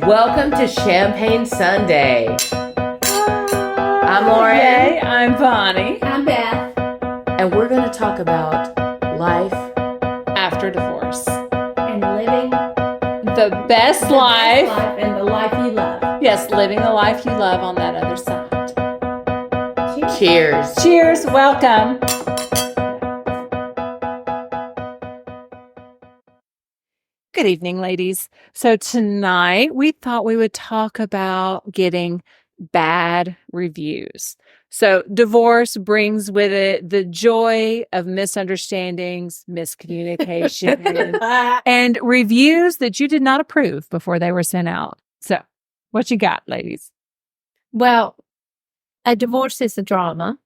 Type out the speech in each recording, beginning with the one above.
Welcome to Champagne Sunday. I'm Lauren. Yay, I'm Bonnie. I'm Beth. And we're going to talk about life After divorce. And living The best life. and the life you love. Yes, living the life you love on that other side. Cheers. Cheers. Welcome. Good evening, ladies. So tonight we thought we would talk about getting bad reviews. So divorce brings with it the joy of misunderstandings, miscommunication, and reviews that you did not approve before they were sent out. So what you got, ladies? Well, a divorce is a drama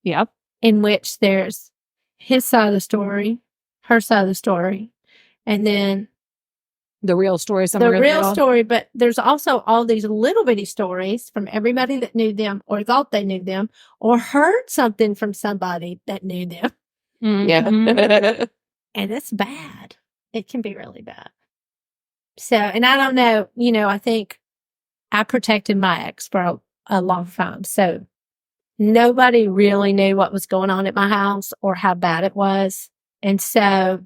Yep. in which there's his side of the story, her side of the story, and then The real story. the real story. But there's also all these little bitty stories from everybody that knew them or thought they knew them or heard something from somebody that knew them. Yeah. And it's bad. It can be really bad. So, and I don't know, I think I protected my ex for a long time. So nobody really knew what was going on at my house or how bad it was. And so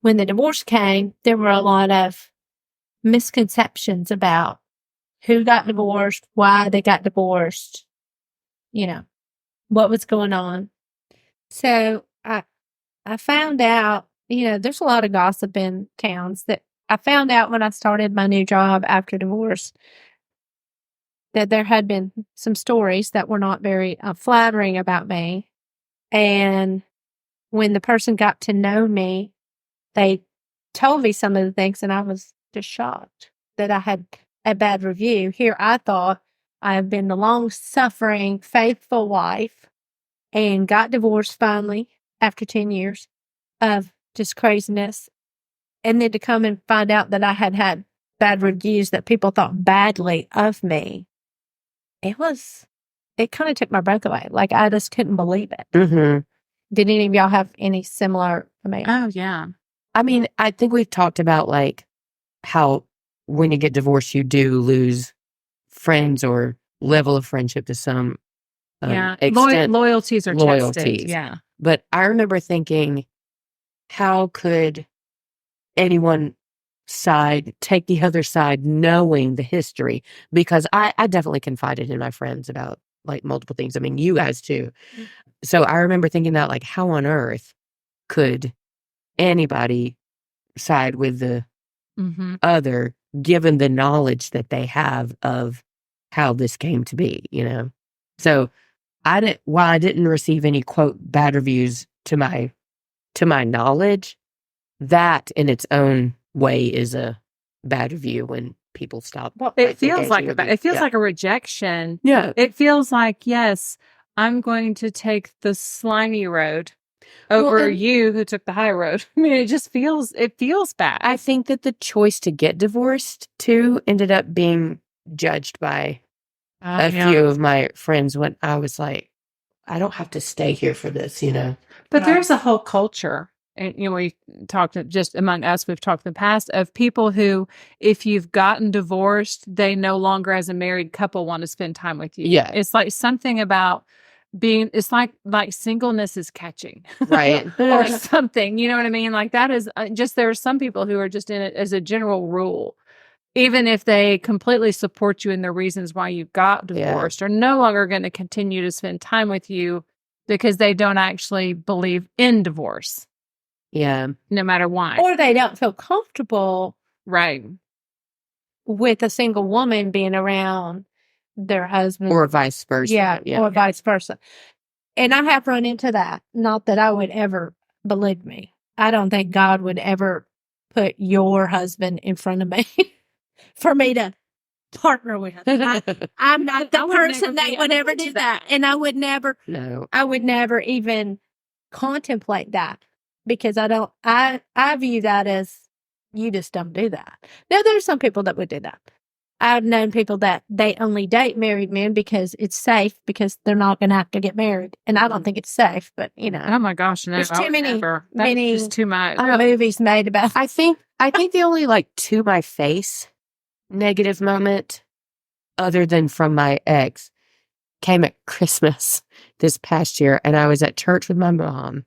when the divorce came, there were a lot of misconceptions about who got divorced, why they got divorced, what was going on. So I found out, there's a lot of gossip in towns that I found out when I started my new job after divorce that there had been some stories that were not very flattering about me. And when the person got to know me, they told me some of the things, and I was just shocked that I had a bad review. Here, I thought I have been the long-suffering, faithful wife and got divorced finally after 10 years of just craziness. And then to come and find out that I had had bad reviews that people thought badly of me, it kind of took my breath away. Like, I just couldn't believe it. Mm-hmm. Did any of y'all have any similar? Oh, yeah. I mean, I think we've talked about like how when you get divorced, you do lose friends or level of friendship to some extent. Loyalties are Loyalties. tested. Yeah. But I remember thinking, how could anyone side take the other side knowing the history? Because I definitely confided in my friends about like multiple things. I mean, you guys too. So I remember thinking that, like, how on earth could anybody side with the other given the knowledge that they have of how this came to be, So while I didn't receive any quote bad reviews to my knowledge, that in its own way is a bad review when people stop. Well, it feels like like a rejection. Yeah. It feels like, yes, I'm going to take the slimy road over you who took the high road. I mean, it feels bad. I think that the choice to get divorced too ended up being judged by a few of my friends when I was like, I don't have to stay here for this, But there's a whole culture. And, we talked just among us, we've talked in the past of people who, if you've gotten divorced, they no longer as a married couple want to spend time with you. Yeah. It's like something about it's like singleness is catching. Right. Or something, you know what I mean? Like that is just, there are some people who are just in it as a general rule. Even if they completely support you in the reasons why you got divorced, are no longer going to continue to spend time with you because they don't actually believe in divorce. Yeah. No matter why. Or they don't feel comfortable Right. with a single woman being around their husband. Or vice versa. Yeah. Or vice versa. And I have run into that. Not that I would ever, believe me, I don't think God would ever put your husband in front of me for me to partner with. I'm not the person that would ever do that. And I would never even contemplate that. Because I view that as, you just don't do that. Now, there's some people that would do that. I've known people that they only date married men because it's safe, because they're not going to have to get married. And I don't think it's safe, but Oh my gosh, no. There's too many just too much. movies made about. I think the only like to my face negative moment, other than from my ex, came at Christmas this past year. And I was at church with my mom,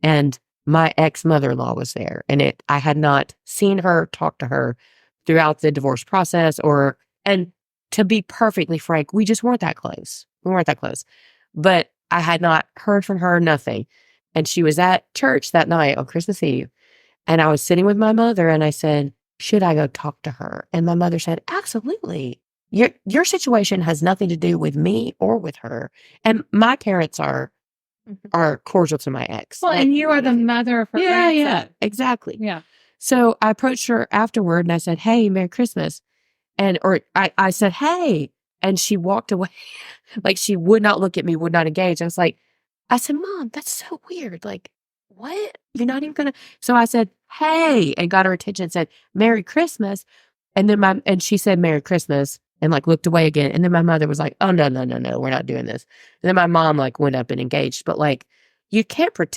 and my ex-mother-in-law was there. And I had not seen her, talked to her throughout the divorce process, and to be perfectly frank, we just weren't that close. We weren't that close. But I had not heard from her, nothing. And she was at church that night on Christmas Eve. And I was sitting with my mother, and I said, should I go talk to her? And my mother said, absolutely. Your situation has nothing to do with me or with her. And my parents are cordial to my ex. Well, and you are the mother of her grandson. Yeah, exactly. Yeah. So I approached her afterward, and I said, hey, Merry Christmas. I said, hey, and she walked away. Like, she would not look at me, would not engage. I said, Mom, that's so weird. Like, what? You're not even gonna. So I said, hey, and got her attention and said, Merry Christmas. And then she said, Merry Christmas, and like looked away again. And then my mother was like, oh, no, we're not doing this. And then my mom like went up and engaged. But like, you can't just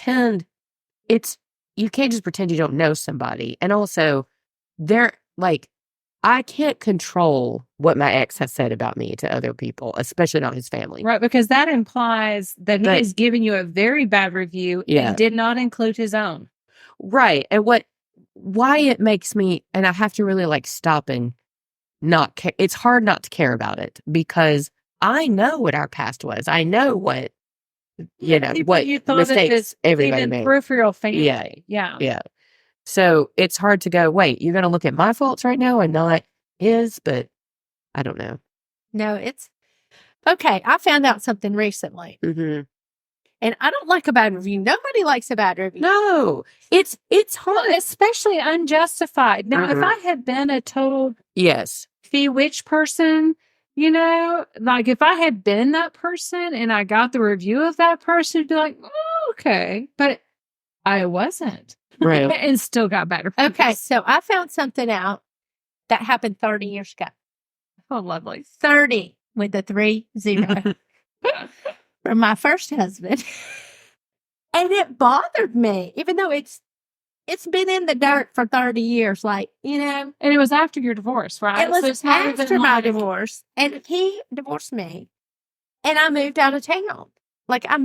pretend you don't know somebody. And also, they're like, I can't control what my ex has said about me to other people, especially not his family. Right, because that implies that he has given you a very bad review and did not include his own. Right. And why it makes me, and I have to really like stop and not care. It's hard not to care about it because I know what our past was. I know what, what you thought mistakes everybody even made. Peripheral family. Yeah. So it's hard to go, wait, you're going to look at my faults right now and not his, but I don't know. No, it's okay. I found out something recently. Mm-hmm. And I don't like a bad review. Nobody likes a bad review. No, it's hard. Well, especially unjustified. Now, if I had been a total fee witch person, like if I had been that person and I got the review of that person, it'd be like, oh, okay. But I wasn't. Right. And still got better. Okay, so I found something out that happened 30 years ago. Oh, lovely. 30 with the 30 from my first husband. And it bothered me, even though it's been in the dirt for 30 years, like, And it was after your divorce, right? It was after my divorce. And he divorced me. And I moved out of town. Like, I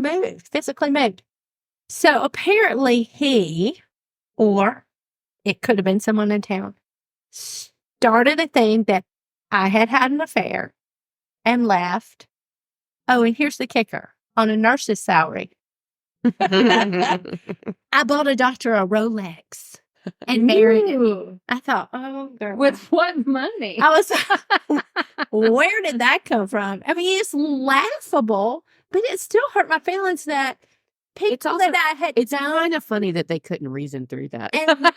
physically moved. So apparently he, or it could have been someone in town, started a thing that I had an affair and left. Oh, and here's the kicker. On a nurse's salary, I bought a doctor a Rolex and married him. I thought, oh, girl. With what money? I was, where did that come from? I mean, it's laughable, but it still hurt my feelings that people that I had It's kind of funny that they couldn't reason through that. And the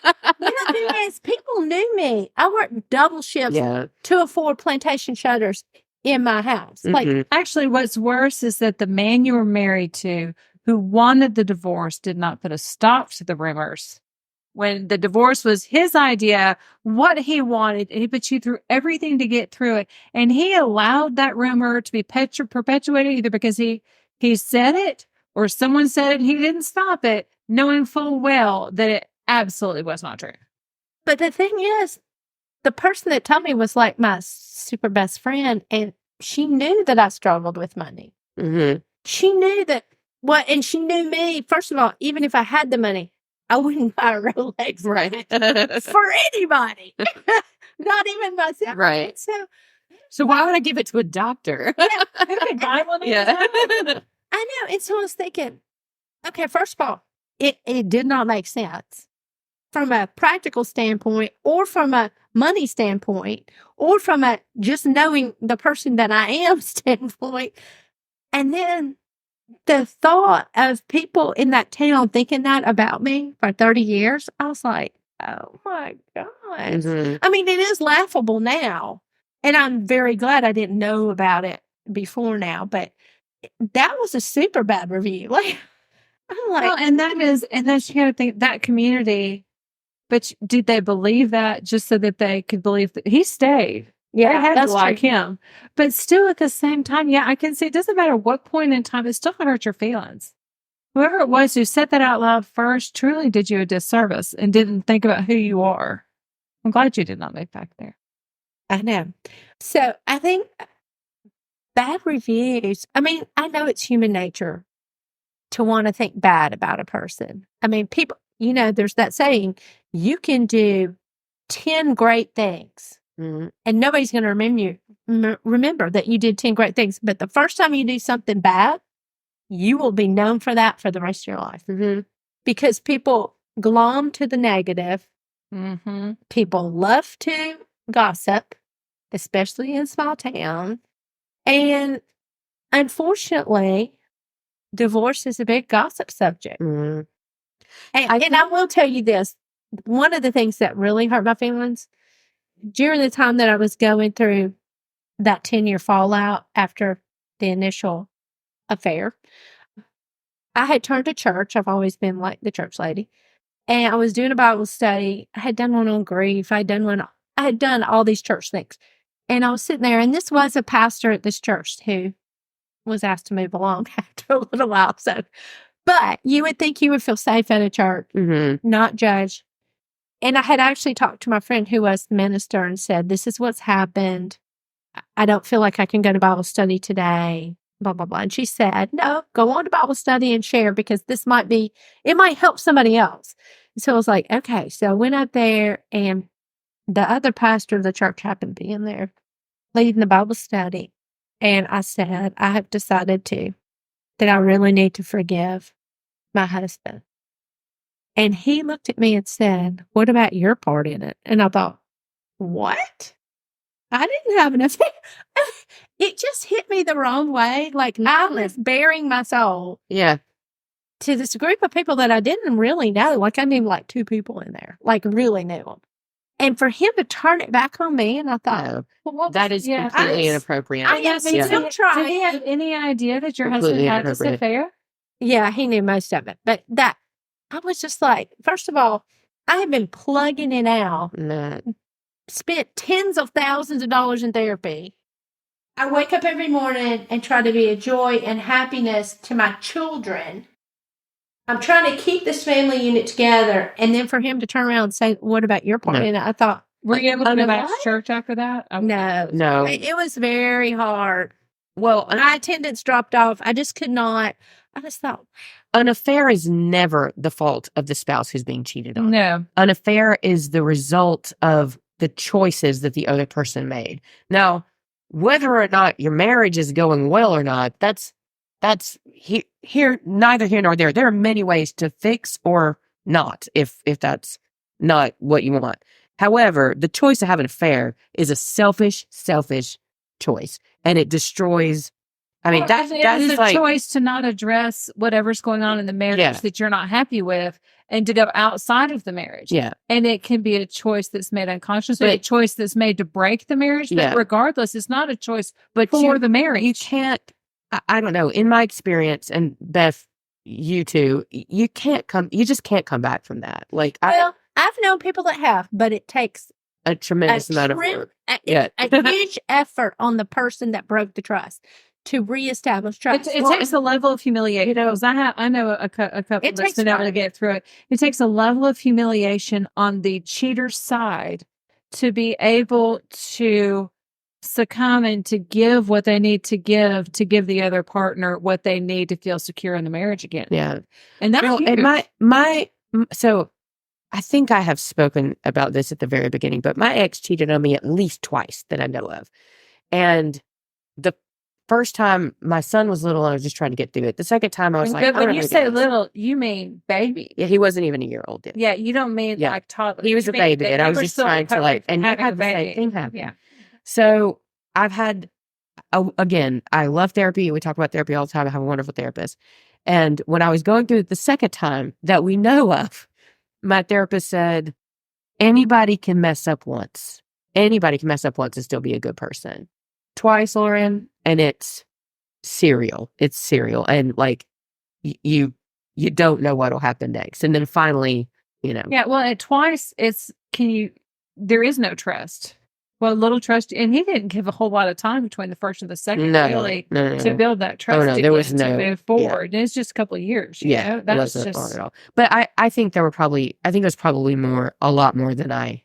thing is, people knew me. I worked double shifts to afford plantation shutters in my house. Mm-hmm. Like, actually, what's worse is that the man you were married to who wanted the divorce did not put a stop to the rumors. When the divorce was his idea, what he wanted, and he put you through everything to get through it. And he allowed that rumor to be perpetuated either because he said it or someone said it and he didn't stop it, knowing full well that it absolutely was not true. but the thing is, the person that told me was like my super best friend, and she knew that I struggled with money. Mm-hmm. She knew that, and she knew me. First of all, even if I had the money, I wouldn't buy a Rolex for anybody, not even myself. Right. So why would I give it to a doctor? Who could buy one? I know. And so I was thinking, okay, first of all, it did not make sense from a practical standpoint or from a money standpoint or from a just knowing the person that I am standpoint. And then the thought of people in that town thinking that about me for 30 years, I was like, oh my God. Mm-hmm. I mean, it is laughable now. And I'm very glad I didn't know about it before now, but that was a super bad review. Like, I'm like, well, and that's you gotta think that community, but did they believe that just so that they could believe that he stayed? Yeah, they had that's to like true. him. But still at the same time, I can see it doesn't matter what point in time, it still can hurt your feelings. Whoever it was who said that out loud first truly did you a disservice and didn't think about who you are. I'm glad you did not move back there. I know. So I think bad reviews, I mean, I know it's human nature to want to think bad about a person. I mean, people, there's that saying, you can do 10 great things Mhm. and nobody's going to remember that you did 10 great things. But the first time you do something bad, you will be known for that for the rest of your life. Mhm. Because people glom to the negative. Mm-hmm. People love to gossip, especially in small town. And unfortunately, divorce is a big gossip subject. Mhm. And I will tell you this. One of the things that really hurt my feelings during the time that I was going through that 10-year fallout after the initial affair, I had turned to church. I've always been like the church lady. And I was doing a Bible study. I had done one on grief. I had done all these church things. And I was sitting there, and this was a pastor at this church who was asked to move along after a little while. So, but you would think you would feel safe at a church, Mhm. not judged. And I had actually talked to my friend who was the minister and said, this is what's happened. I don't feel like I can go to Bible study today, blah, blah, blah. And she said, no, go on to Bible study and share because it might help somebody else. And so I was like, okay. So I went up there and the other pastor of the church happened to be in there leading the Bible study. And I said, I have decided that I really need to forgive my husband. And he looked at me and said, what about your part in it? And I thought, what? I didn't have an affair. It just hit me the wrong way. Like I was bearing my soul Yeah. to this group of people that I didn't really know. Like I knew like 2 people in there, like really knew them. And for him to turn it back on me, and I thought, No. well, That is completely inappropriate. I guess Did still trying. he have any idea that your Completely husband had this inappropriate. affair? Yeah, he knew most of it. But I was just like, first of all, I have been plugging it out, No. spent tens of thousands of dollars in therapy. I wake up every morning and try to be a joy and happiness to my children. I'm trying to keep this family unit together. And then for him to turn around and say, what about your part? No. And I thought, Were you able to go back to what? church after that? No. It was very hard. Well, My attendance dropped off. I just could not. I just thought, an affair is never the fault of the spouse who's being cheated on. No. An affair is the result of the choices that the other person made. Now, whether or not your marriage is going well or not, that's here neither here nor there. There are many ways to fix or not if that's not what you want. However, the choice to have an affair is a selfish choice, and it destroys. I mean, that is a like choice to not address whatever's going on in the marriage Yeah. that you're not happy with and to go outside of the marriage. Yeah. And it can be a choice that's made unconsciously, a choice that's made to break the marriage. Yeah. But regardless, it's not a choice But for the marriage. You can't, I don't know, in my experience, and Beth, you too, you just can't come back from that. Like, well, I've known people that have, but it takes a tremendous amount of work. a huge effort on the person that broke the trust to reestablish trust. It takes a level of humiliation. Because I know a couple that's been able to get through it. It takes a level of humiliation on the cheater's side to be able to succumb and to give what they need to give the other partner what they need to feel secure in the marriage again. Yeah. And that's huge. And so I think I have spoken about this at the very beginning, but my ex cheated on me at least twice that I know of. And the first time my son was little, I was just trying to get through it. The second time I was like, when you say little, you mean baby. Yeah, he wasn't even a year old yet. Yeah, you don't mean like toddler. He was a baby, and I was just trying to and you had the same thing happen. Yeah. So I've had, again, I love therapy. We talk about therapy all the time. I have a wonderful therapist. And when I was going through it the second time that we know of, my therapist said, anybody can mess up once. Anybody can mess up once and still be a good person. Twice, Lauren, and it's serial. It's serial. And like, you don't know what'll happen next. And then finally, Yeah, well, at twice, there is no trust. Well, little trust, and he didn't give a whole lot of time between the first and the second, to build that trust. Oh, no, there was to move forward. And it's just a couple of years. You know? That wasn't just at all. But I think it was probably a lot more than I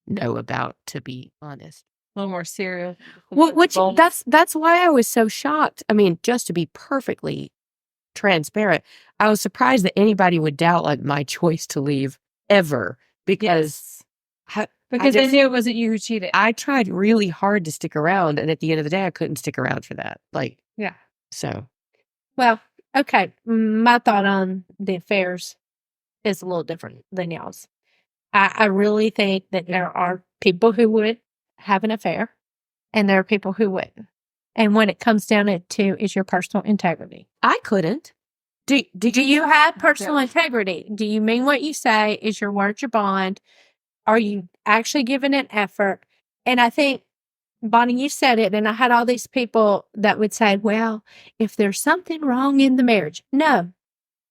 know about, to be honest. A little more serious. Which Bold. that's why I was so shocked. I mean, just to be perfectly transparent, I was surprised that anybody would doubt like my choice to leave ever because because they knew it wasn't you who cheated. I tried really hard to stick around, and at the end of the day, I couldn't stick around for that. Like, yeah. So, Well, okay. My thought on the affairs is a little different than y'all's. I really think that there are people who would have an affair, and there are people who wouldn't. And when it comes down to is your personal integrity. I couldn't. Do you have personal integrity? Do you mean what you say? Is your word your bond? Are you actually giving it effort? And I think, Bonnie, you said it, and I had all these people that would say, well, if there's something wrong in the marriage. No.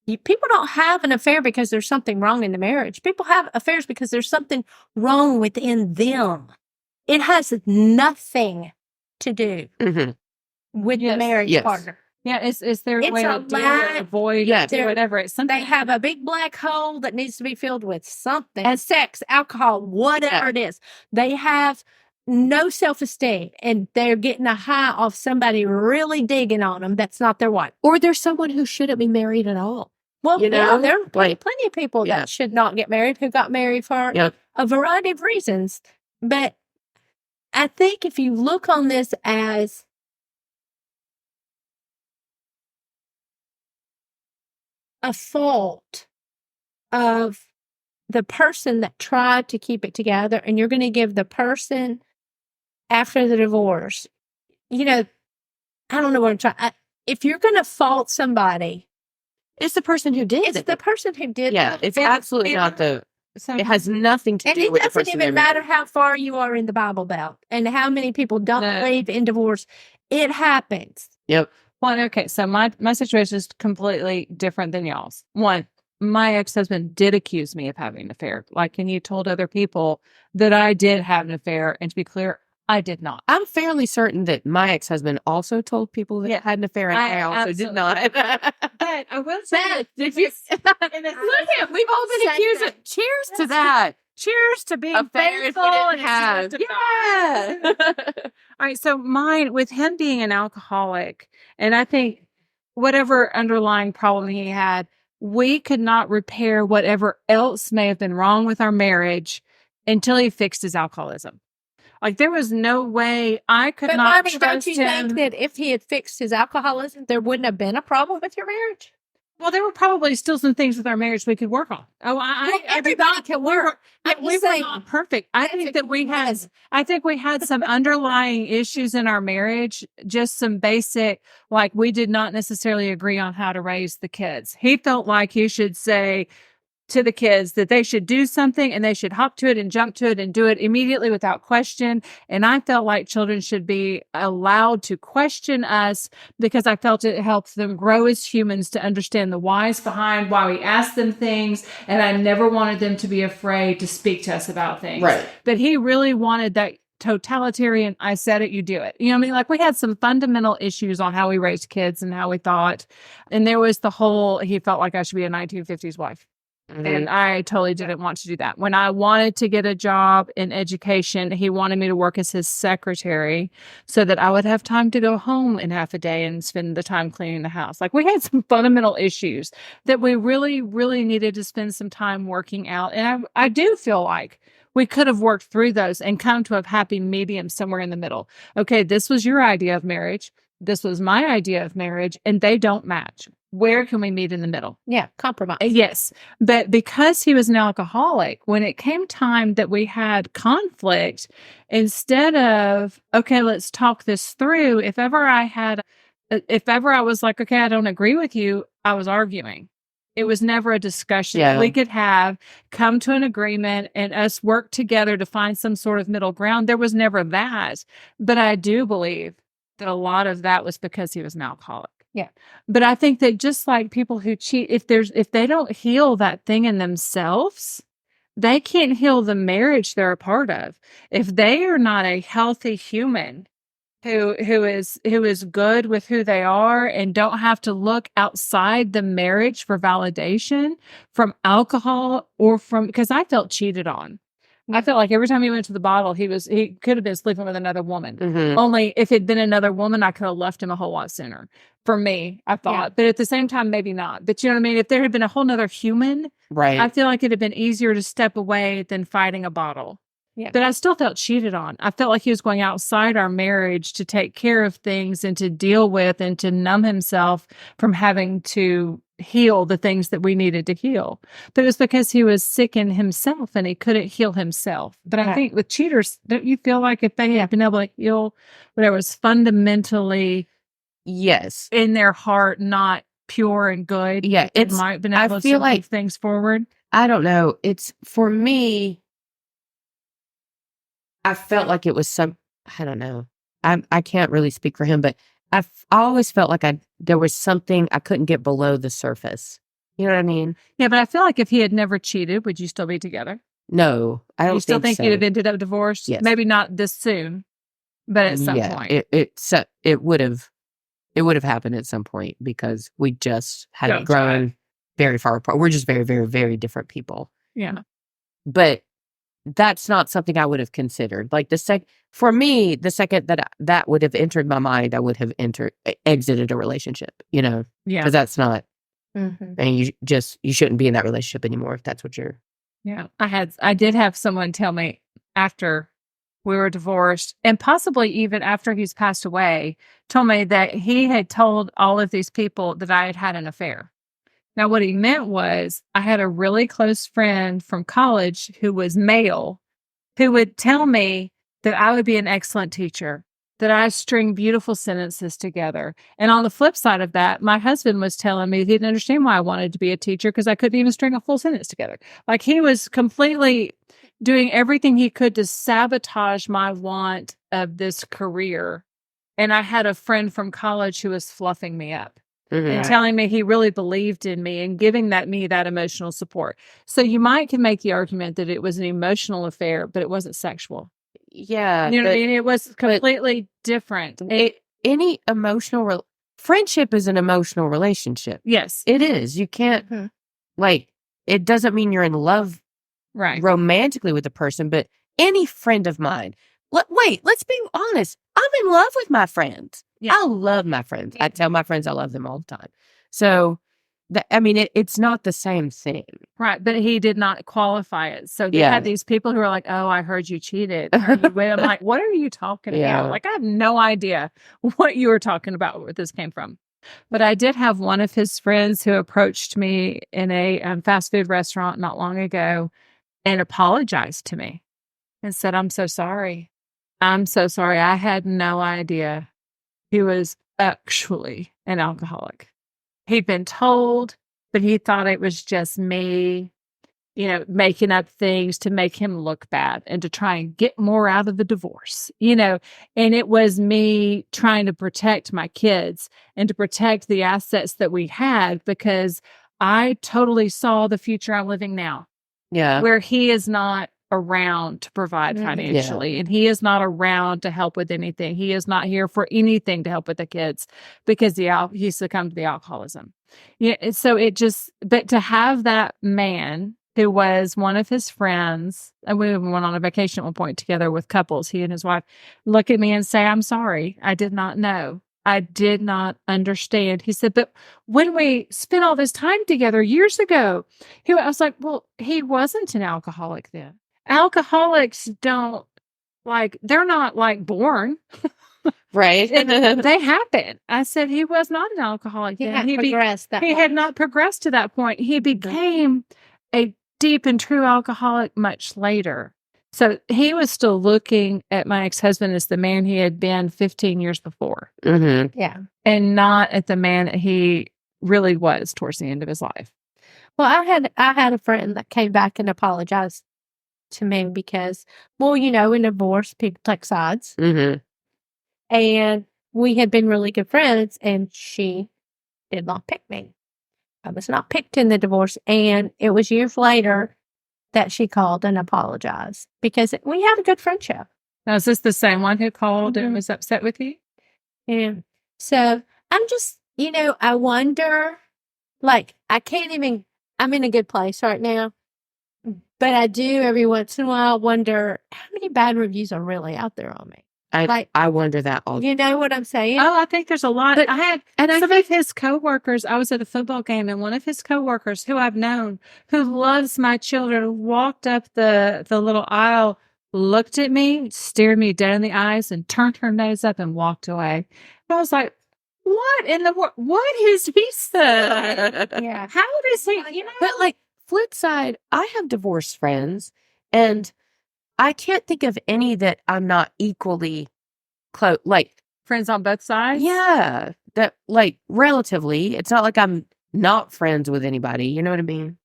People don't have an affair because there's something wrong in the marriage. People have affairs because there's something wrong within them. It has nothing to do with the marriage partner. Yeah, is there a way to deal with, avoid, do whatever? It's something. They have a big black hole that needs to be filled with something. And sex, alcohol, whatever it is. They have no self-esteem, and they're getting a high off somebody really digging on them that's not their wife. Or there's someone who shouldn't be married at all. Well, there are plenty of people that should not get married who got married for a variety of reasons. But I think if you look on this as a fault of the person that tried to keep it together, and you're going to give the person after the divorce, I don't know what I'm trying. If you're going to fault somebody, it's the person who did it. It's the person who did it. Yeah, it's absolutely not the... It has nothing to do with the person. And it doesn't even matter how far you are in the Bible Belt and how many people don't believe in divorce. It happens. Yep. Well, okay, so my situation is completely different than y'all's. One, my ex-husband did accuse me of having an affair. Like, and he told other people that I did have an affair. And to be clear, I did not. I'm fairly certain that my ex-husband also told people that had an affair, and I also did not. But I will say, look at, we've all been accused of. Cheers to that. Cheers to being faithful and have. Yeah. All right. So mine, with him being an alcoholic, and I think whatever underlying problem he had, we could not repair whatever else may have been wrong with our marriage until he fixed his alcoholism. Like, there was no way I could not trust him. Don't you think that if he had fixed his alcoholism, there wouldn't have been a problem with your marriage? Well, there were probably still some things with our marriage we could work on. Everybody can work. We were not perfect. I think we had some underlying issues in our marriage, just some basic, like, we did not necessarily agree on how to raise the kids. He felt like he should say to the kids that they should do something and they should hop to it and jump to it and do it immediately without question. And I felt like children should be allowed to question us because I felt it helps them grow as humans to understand the whys behind why we ask them things. And I never wanted them to be afraid to speak to us about things. Right. But he really wanted that totalitarian, I said it, you do it. You know what I mean? Like, we had some fundamental issues on how we raised kids and how we thought. And there was the whole, he felt like I should be a 1950s wife. And I totally didn't want to do that. When I wanted to get a job in education, he wanted me to work as his secretary so that I would have time to go home in half a day and spend the time cleaning the house. Like, we had some fundamental issues that we really, really needed to spend some time working out. And I do feel like we could have worked through those and come to a happy medium somewhere in the middle. Okay, this was your idea of marriage. This was my idea of marriage, and they don't match. Where can we meet in the middle? Yeah, compromise. Yes. But because he was an alcoholic, when it came time that we had conflict, instead of, okay, let's talk this through, if ever I was like, okay, I don't agree with you, I was arguing. It was never a discussion we could come to an agreement and us work together to find some sort of middle ground. There was never that. But I do believe that a lot of that was because he was an alcoholic. Yeah. But I think that just like people who cheat, if they don't heal that thing in themselves, they can't heal the marriage they're a part of. If they are not a healthy human who is good with who they are and don't have to look outside the marriage for validation from alcohol or from, because I felt cheated on. I felt like every time he went to the bottle, he could have been sleeping with another woman. Mhm. Only if it'd been another woman, I could have left him a whole lot sooner. For me, I thought. But at the same time, maybe not. But you know what I mean? If there had been a whole nother human, I Right. feel like it'd have been easier to step away than fighting a bottle. Yeah. But I still felt cheated on. I felt like he was going outside our marriage to take care of things and to deal with and to numb himself from having to heal the things that we needed to heal. But it was because he was sick in himself and he couldn't heal himself. But I Right. think with cheaters, don't you feel like if they had been able to heal whatever was fundamentally Yes. in their heart not pure and good, Yeah, it might have been I able to feel move like things forward? I don't know. It's for me, I felt like it was I don't know. I can't really speak for him, but I always felt like there was something I couldn't get below the surface. You know what I mean? Yeah, but I feel like if he had never cheated, would you still be together? No, I don't You still think so. you'd have ended up divorced? Yes. Maybe not this soon, but at some point. It would have happened at some point because we just hadn't grown very far apart. We're just very, very, very different people. Yeah. But that's not something I would have considered. Like for me, the second that would have entered my mind, I would have exited a relationship, Yeah. because that's not, Mhm. and you shouldn't be in that relationship anymore if that's what you're. Yeah. I did have someone tell me after we were divorced, and possibly even after he's passed away, told me that he had told all of these people that I had had an affair. Now, what he meant was I had a really close friend from college who was male who would tell me that I would be an excellent teacher, that I string beautiful sentences together. And on the flip side of that, my husband was telling me he didn't understand why I wanted to be a teacher because I couldn't even string a full sentence together. Like he was completely doing everything he could to sabotage my want of this career. And I had a friend from college who was fluffing me up and telling me he really believed in me and giving me that emotional support. So you can make the argument that it was an emotional affair, but it wasn't sexual. Yeah, You know what I mean? It was completely different. Any emotional friendship is an emotional relationship. Yes, it is. You can't it doesn't mean you're in love right. romantically with a person, but any friend of mine. Let's be honest. I'm in love with my friends. Yeah. I love my friends. I tell my friends I love them all the time. So, it's not the same thing. Right. But he did not qualify it. So they had these people who are like, oh, I heard you cheated. I'm like, what are you talking about? Like, I have no idea what you were talking about, where this came from. But I did have one of his friends who approached me in a fast food restaurant not long ago and apologized to me and said, I'm so sorry. I'm so sorry. I had no idea he was actually an alcoholic. He'd been told, but he thought it was just me, making up things to make him look bad and to try and get more out of the divorce, and it was me trying to protect my kids and to protect the assets that we had because I totally saw the future I'm living now. Yeah. Where he is not around to provide financially and he is not around to help with anything. He is not here for anything to help with the kids because he succumbed to the alcoholism. Yeah. So but to have that man who was one of his friends, and we went on a vacation at one point together with couples, he and his wife, look at me and say, I'm sorry. I did not know. I did not understand. He said, but when we spent all this time together years ago, I was like, well, he wasn't an alcoholic then. Alcoholics they're not born. Right. They happen. I said he was not an alcoholic then. He had not progressed to that point. He became a deep and true alcoholic much later. So he was still looking at my ex-husband as the man he had been 15 years before. Mm-hmm. Yeah. And not at the man that he really was towards the end of his life. Well, I had a friend that came back and apologized to me because, in divorce, people take sides. Mm-hmm. And we had been really good friends, and she did not pick me. I was not picked in the divorce, and it was years later that she called and apologized because we had a good friendship. Now, is this the same one who called and was upset with you? Yeah. So I'm just, I wonder, I'm in a good place right now, But I do every once in a while wonder how many bad reviews are really out there on me. I wonder that all. You know what I'm saying? Oh, I think there's a lot. But- I had and I some think- of his coworkers. I was at a football game, and one of his coworkers, who I've known, who loves my children, walked up the little aisle, looked at me, stared me dead in the eyes, and turned her nose up and walked away. I was like, "What in the world? What is he said? Yeah. How does he? You know?" But like flip side, I have divorced friends, and I can't think of any that I'm not equally close. Like, Friends on both sides. yeah, that like relatively, it's not like I'm not friends with anybody. You know what I mean?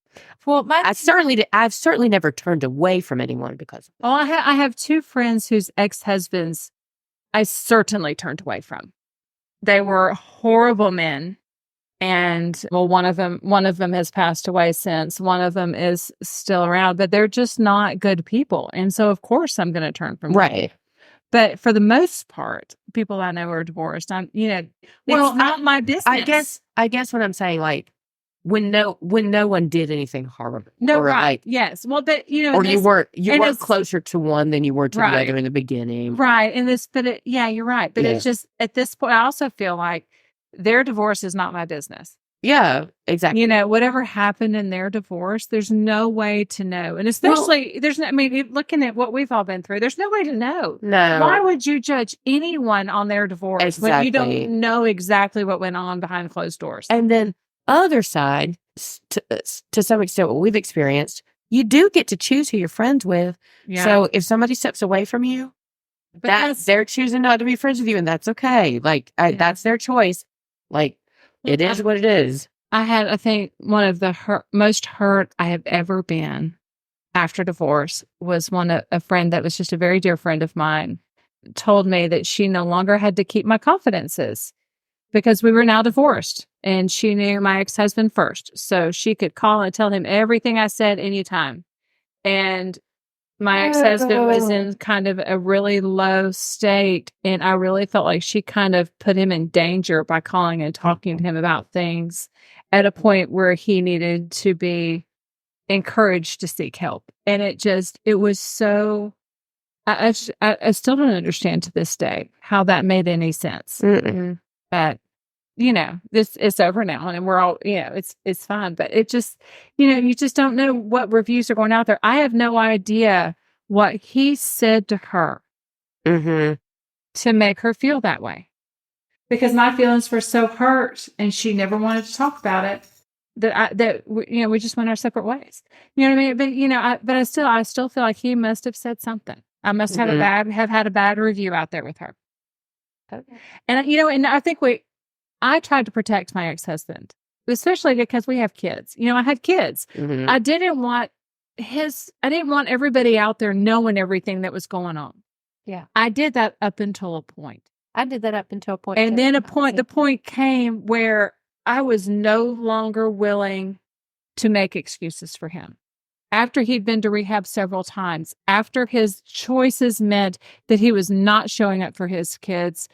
Well, I've certainly never turned away from anyone because. Well, I have two friends whose ex-husbands I certainly turned away from. They were horrible men. And well, one of them has passed away since. One of them is still around, but they're just not good people. And so of course I'm going to turn from them. Right. But for the most part, people I know are divorced. It's not my business. I guess what I'm saying, like, when no one did anything horrible. No, or right. like, Yes. Well, but or you weren't it's- closer to one than you were to the Right. other in the beginning. right. And you're right. But Yeah. it's just at this point, I also feel like their divorce is not my business. Yeah, exactly. Whatever happened in their divorce, there's no way to know. And especially, looking at what we've all been through, there's no way to know. No. Why would you judge anyone on their divorce when you Exactly. don't know exactly what went on behind closed doors? And then other side, to some extent, what we've experienced, you do get to choose who you're friends with. Yeah. So if somebody steps away from you, they're choosing not to be friends with you, and that's okay. Like, that's their choice. Like, it is what it is. I think one of the most hurt I have ever been after divorce was a friend that was just a very dear friend of mine told me that she no longer had to keep my confidences because we were now divorced and she knew my ex-husband first. So she could call and tell him everything I said anytime. And my ex-husband was in kind of a really low state, and I really felt like she kind of put him in danger by calling and talking to him about things at a point where he needed to be encouraged to seek help. And it was so, I still don't understand to this day how that made any sense. Mm-mm. But it's over now and we're all, it's fine. But it just, you just don't know what reviews are going out there. I have no idea what he said to her Mm-hmm. to make her feel that way. Because my feelings were so hurt and she never wanted to talk about it we just went our separate ways. You know what I mean? But I still feel like he must have said something. I must have had a bad review out there with her. Okay. And and I think I tried to protect my ex-husband, especially because we have kids. I had kids. Mm-hmm. I didn't want everybody out there knowing everything that was going on. Yeah. I did that up until a point. I did that up until a point. And then the point came where I was no longer willing to make excuses for him. After he'd been to rehab several times, after his choices meant that he was not showing up for his kids,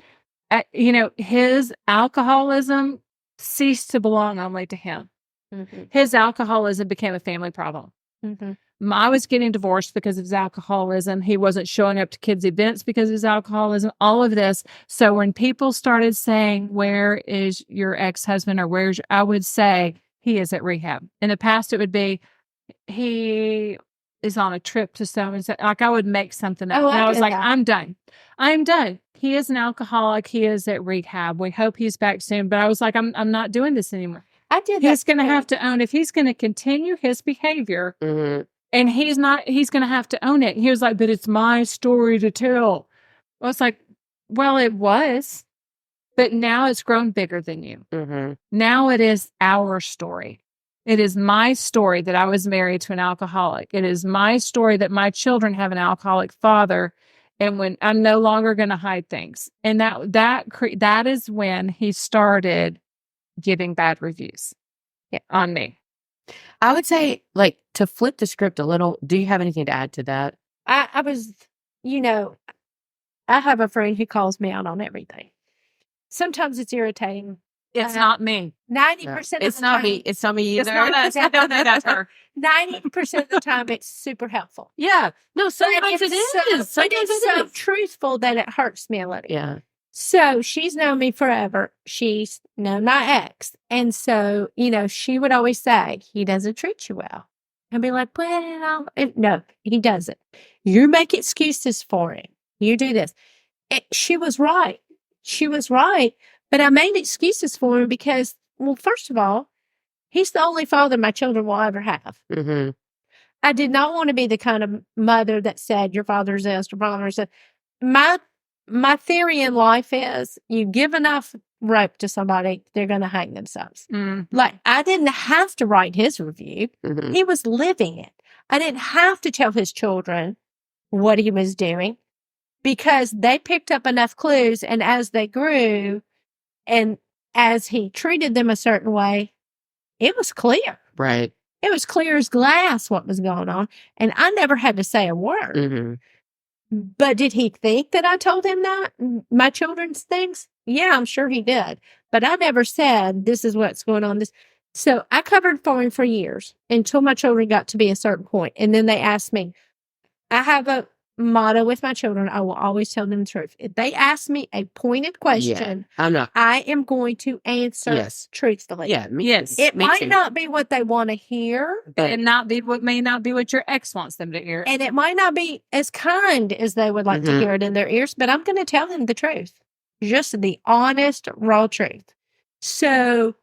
his alcoholism ceased to belong only to him. Mm-hmm. His alcoholism became a family problem. Mm-hmm. I was getting divorced because of his alcoholism. He wasn't showing up to kids' events because of his alcoholism, all of this. So when people started saying, "Where is your ex-husband?" or I would say, "He is at rehab." In the past, it would be, "He is on a trip to so and so." Like I would make something up. Oh, and I was like, that. I'm done. He is an alcoholic. He is at rehab. We hope he's back soon. But I was like, I'm not doing this anymore. I did that. He's going to have to own, if he's going to continue his behavior, Mm-hmm. and he's going to have to own it. He was like, "But it's my story to tell." I was like, well, it was, but now it's grown bigger than you. Mm-hmm. Now it is our story. It is my story that I was married to an alcoholic. It is my story that my children have an alcoholic father. And when I'm no longer going to hide things. And that is when he started giving bad reviews on me. I would say, like, to flip the script a little, do you have anything to add to that? I was, I have a friend who calls me out on everything. Sometimes it's irritating. It's not me. 90% of It's the not time, me. It's not me It's either. not us. I don't think that's her. 90% of the time, it's super helpful. Yeah. No, But sometimes it it's is. but Sometimes it's it so is. truthful that it hurts me a little. Yeah. So she's known me forever. She's known my ex. And so, she would always say, he doesn't treat you well. I'd be like, well, no, he doesn't. You make excuses for him. You do this. She was right. She was right. But I made excuses for him because, well, first of all, he's the only father my children will ever have. Mm-hmm. I did not want to be the kind of mother that said, your father's this, your father's that. My theory in life is you give enough rope to somebody, they're going to hang themselves. Like, I didn't have to write his review. Mm-hmm. He was living it. I didn't have to tell his children what he was doing because they picked up enough clues. And as they grew and as he treated them a certain way, it was clear. Right. It was clear as glass what was going on. And I never had to say a word. Mm-hmm. But did he think that I told him that? My children's things? Yeah, I'm sure he did. But I never said, this is what's going on. So I covered for him for years until my children got to be a certain point. And then they asked me, I have a motto with my children. I will always tell them the truth. If they ask me a pointed question, I'm not. I am going to answer Yes. truthfully. Yeah. Yes. It me might too. not be what they want to hear. But May not be what your ex wants them to hear. And it might not be as kind as they would like to Mhm. hear it in their ears, but I'm going to tell them the truth. Just the honest, raw truth. So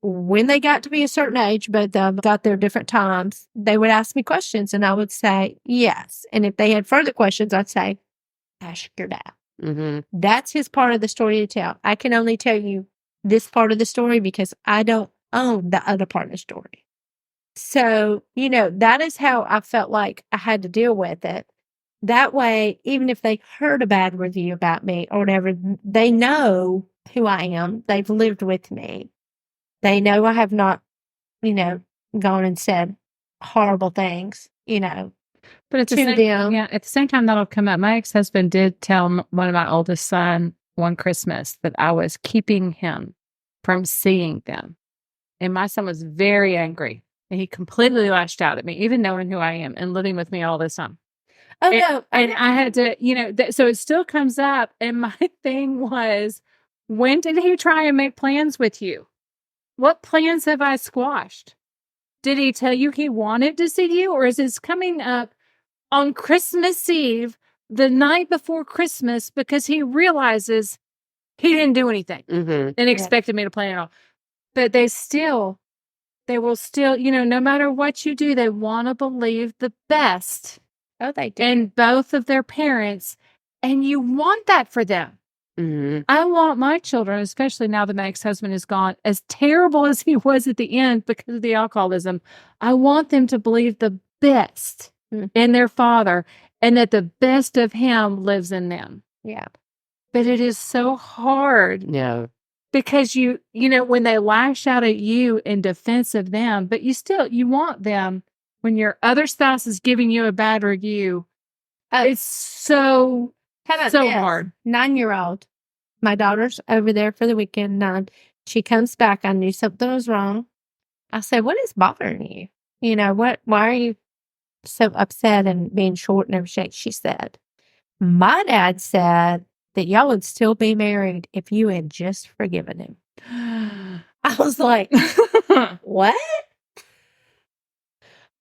when they got to be a certain age, but got there different times, they would ask me questions and I would say yes. And if they had further questions, I'd say, ask your dad. mm-hmm. That's his part of the story to tell. I can only tell you this part of the story because I don't own the other part of the story. So, that is how I felt like I had to deal with it. That way, even if they heard a bad review about me or whatever, they know who I am. They've lived with me. They know I have not, gone and said horrible things, But at the to same, them. at the same time, that'll come up. My ex-husband did tell one of my oldest son one Christmas that I was keeping him from seeing them. And my son was very angry. And he completely lashed out at me, even knowing who I am and living with me all this time. Oh, And, no. and I had to, so it still comes up. And my thing was, when did he try and make plans with you? What plans have I squashed? Did he tell you he wanted to see you? Or is this coming up on Christmas Eve, the night before Christmas, because he realizes he didn't do anything Mm-hmm. and expected me to plan it all? But they will still, no matter what you do, they want to believe the best Oh, they do. in both of their parents. And you want that for them. Mm-hmm. I want my children, especially now that my ex-husband is gone, as terrible as he was at the end because of the alcoholism, I want them to believe the best in their father and that the best of him lives in them. Yeah. But it is so hard. Yeah. Because when they lash out at you in defense of them, but you want them when your other spouse is giving you a bad review. It's so How about so this? hard. 9-year-old. My daughter's over there for the weekend. 9. She comes back. I knew something was wrong. I said, what is bothering you? Why are you so upset and being short and everything? She said, my dad said that y'all would still be married if you had just forgiven him. I was like, what?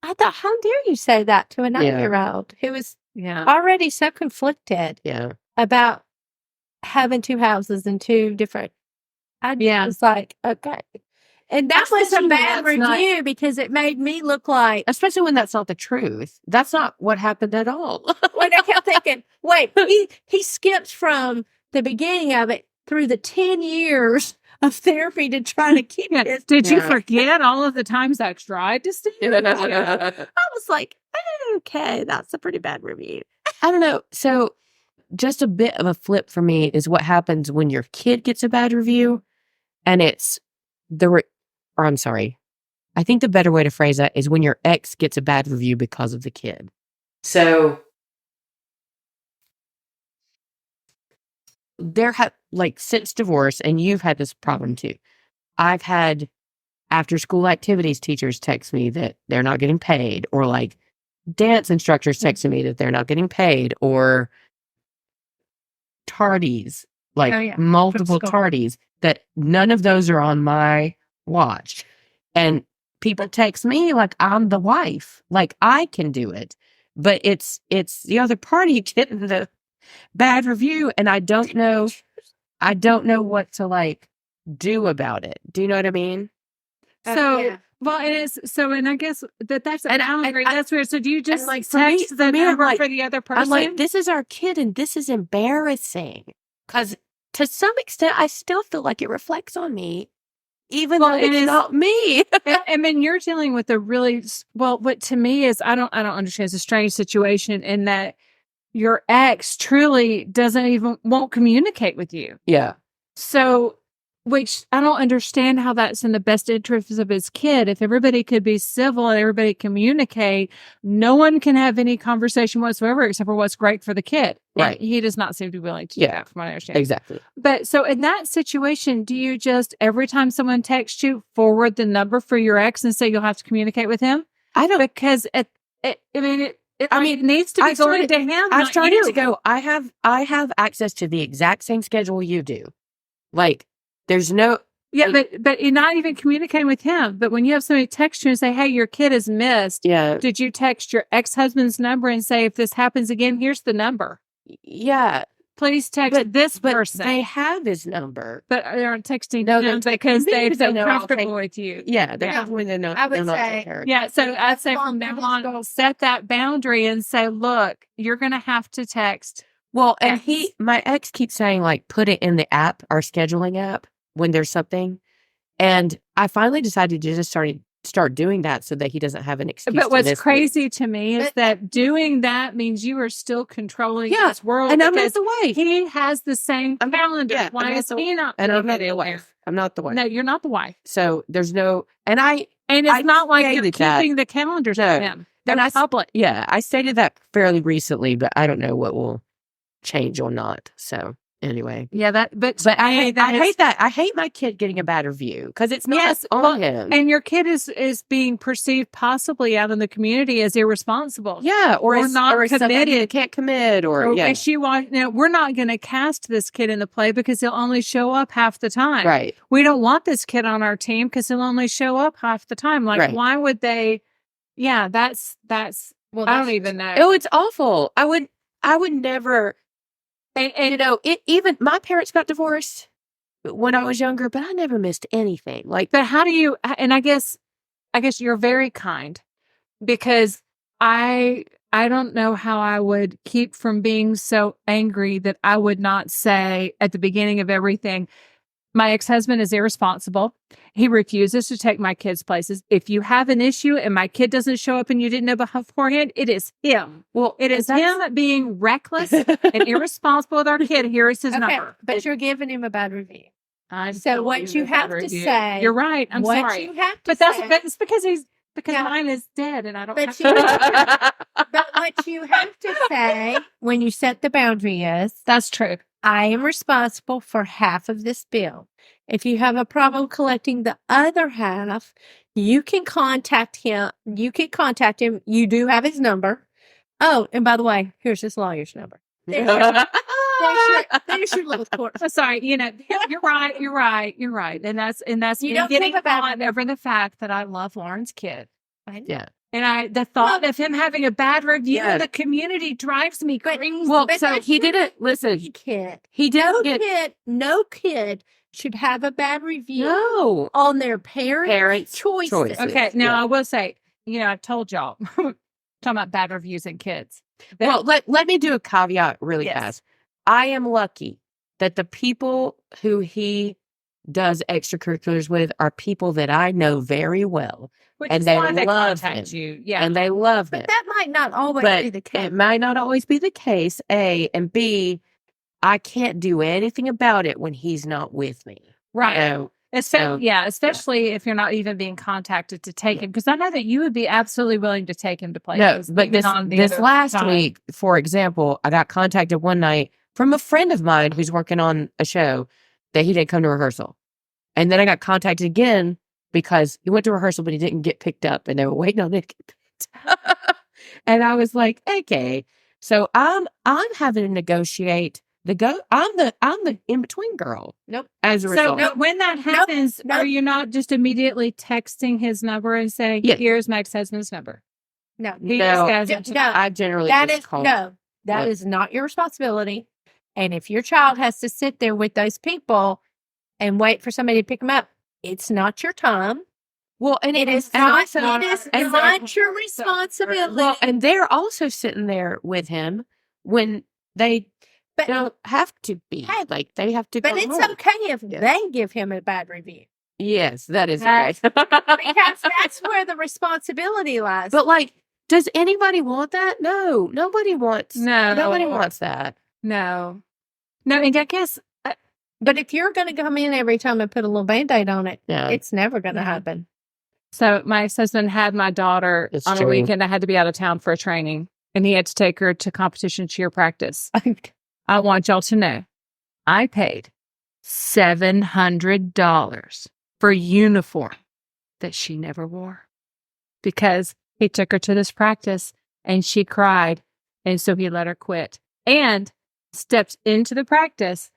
I thought, how dare you say that to a 9-year-old who was already so conflicted about having 2 houses and 2 different. I was like, okay. And that was a bad review because it made me look like. Especially when that's not the truth. That's not what happened at all. When I kept thinking, wait, he skipped from the beginning of it through the 10 years of therapy to try to keep it. Did you forget all of the times I tried to steal? I was like, okay, that's a pretty bad review. I don't know. So just a bit of a flip for me is what happens when your kid gets a bad review and it's I'm sorry. I think the better way to phrase that is when your ex gets a bad review because of the kid. So since divorce, and you've had this problem too, I've had after school activities teachers text me that they're not getting paid, or like dance instructors texting me that they're not getting paid, or tardies, like multiple tardies, that none of those are on my watch. And people text me like I'm the wife, like I can do it, but it's the other party getting the bad review, and I don't know what to like do about it. Do you know what I mean? So, well, it is. So, and I guess that's a boundary. That's weird. So do you just like text the number for the other person? I'm like, this is our kid and this is embarrassing. Because to some extent, I still feel like it reflects on me, even though it's not me. I mean, you're dealing with a really, well, what to me is, I don't understand. It's a strange situation in that your ex truly won't communicate with you. Yeah. So, which I don't understand how that's in the best interest of his kid. If everybody could be civil and everybody communicate, no one can have any conversation whatsoever except for what's great for the kid. Right. And he does not seem to be willing to do that, from what I understand. Exactly. But so in that situation, do you just, every time someone texts you, forward the number for your ex and say you'll have to communicate with him? I don't. Because it needs to be going to him. I started to go, I have access to the exact same schedule you do. Like, there's no... Yeah, but you're not even communicating with him. But when you have somebody text you and say, hey, your kid is missed. Yeah. Did you text your ex-husband's number and say, if this happens again, here's the number? Yeah. Please text this person. They have his number. But they aren't texting him because they're so comfortable with you. Yeah, they're comfortable. They're not. I would say. Yeah, so I'd say from now on, set that boundary and say, look, you're going to have to text. Well, and my ex keeps saying, like, put it in the app, our scheduling app, when there's something. And I finally decided to just start doing that so that he doesn't have an excuse. But what's crazy to me is that doing that means you are still controlling this world. And I'm not the wife. He has the same calendar. Yeah, why is he not? And I'm not the wife. I'm not the wife. No, you're not the wife. So there's no... And it's not like you're keeping the calendars with him. They're public. Yeah, I stated that fairly recently, but I don't know what will change or not. So anyway, but I hate that. I hate my kid getting a bad review because it's not on him. And your kid is being perceived possibly out in the community as irresponsible. Yeah, or not committed, can't commit, or we're not going to cast this kid in the play because he'll only show up half the time. Right. We don't want this kid on our team because he'll only show up half the time. Like, why would they? Yeah, that's. Well, I don't even know. Oh, it's awful. I would never. And even my parents got divorced when I was younger, but I never missed anything. Like, but how do you? And I guess you're very kind, because I don't know how I would keep from being so angry that I would not say at the beginning of everything, my ex-husband is irresponsible. He refuses to take my kids places. If you have an issue and my kid doesn't show up and you didn't know beforehand, it is him. Well, it is him being reckless and irresponsible with our kid. Here is his number. But you're giving him a bad review. So what you have to say... You're right. I'm sorry. What you have to say... But that's because mine is dead and I don't have to... But what you have to say when you set the boundary is... That's true. I am responsible for half of this bill. If you have a problem collecting the other half, you can contact him. You do have his number. Oh, and by the way, here's his lawyer's number. There's your little court. Sorry, you're right. And that's you don't getting on over the fact that I love Lauren's kid. Yeah. And the thought of him having a bad review in the community drives me crazy. Well, so he didn't listen. No kid should have a bad review on their parents' choices. Okay, now I will say, I've told y'all, talking about bad reviews in kids. Well, let me do a caveat really fast. I am lucky that the people who he does extracurriculars with are people that I know very well. And they love him. And they love him. But that might not always be the case. It might not always be the case, A. And B, I can't do anything about it when he's not with me. Right. Especially if you're not even being contacted to take him. Because I know that you would be absolutely willing to take him to places. No, but this last week, for example, I got contacted one night from a friend of mine who's working on a show that he didn't come to rehearsal. And then I got contacted again because he went to rehearsal, but he didn't get picked up and they were waiting on it to get picked up. And I was like, okay. So I'm having to negotiate I'm the in-between girl. Nope. As a result. So when that happens, are you not just immediately texting his number and saying, Yes. here's my ex-husband's number? No. He No. just goes, No. I generally That just is call. that What? is not your responsibility. And if your child has to sit there with those people and wait for somebody to pick them up, it's not your time. Well, and It is and not. also- It is and not your responsibility. Well, and they're also sitting there with him when they But- don't have to be. Hey, Like they have to But go it's home. okay if Yes. they give him a bad review, Yes, that is That's- okay. because that's where the responsibility lies. But like, does anybody want that? No, nobody wants. No. Nobody wants that. No. No, and I guess But if you're going to come in every time and put a little Band-Aid on it, No. it's never going to Yeah. happen. so. My ex-husband had my daughter It's on true. a weekend. I had to be out of town for a training, and he had to take her to competition cheer practice. I want y'all to know, I paid $700 for a uniform that she never wore because he took her to this practice and she cried, and so he let her quit and stepped into the practice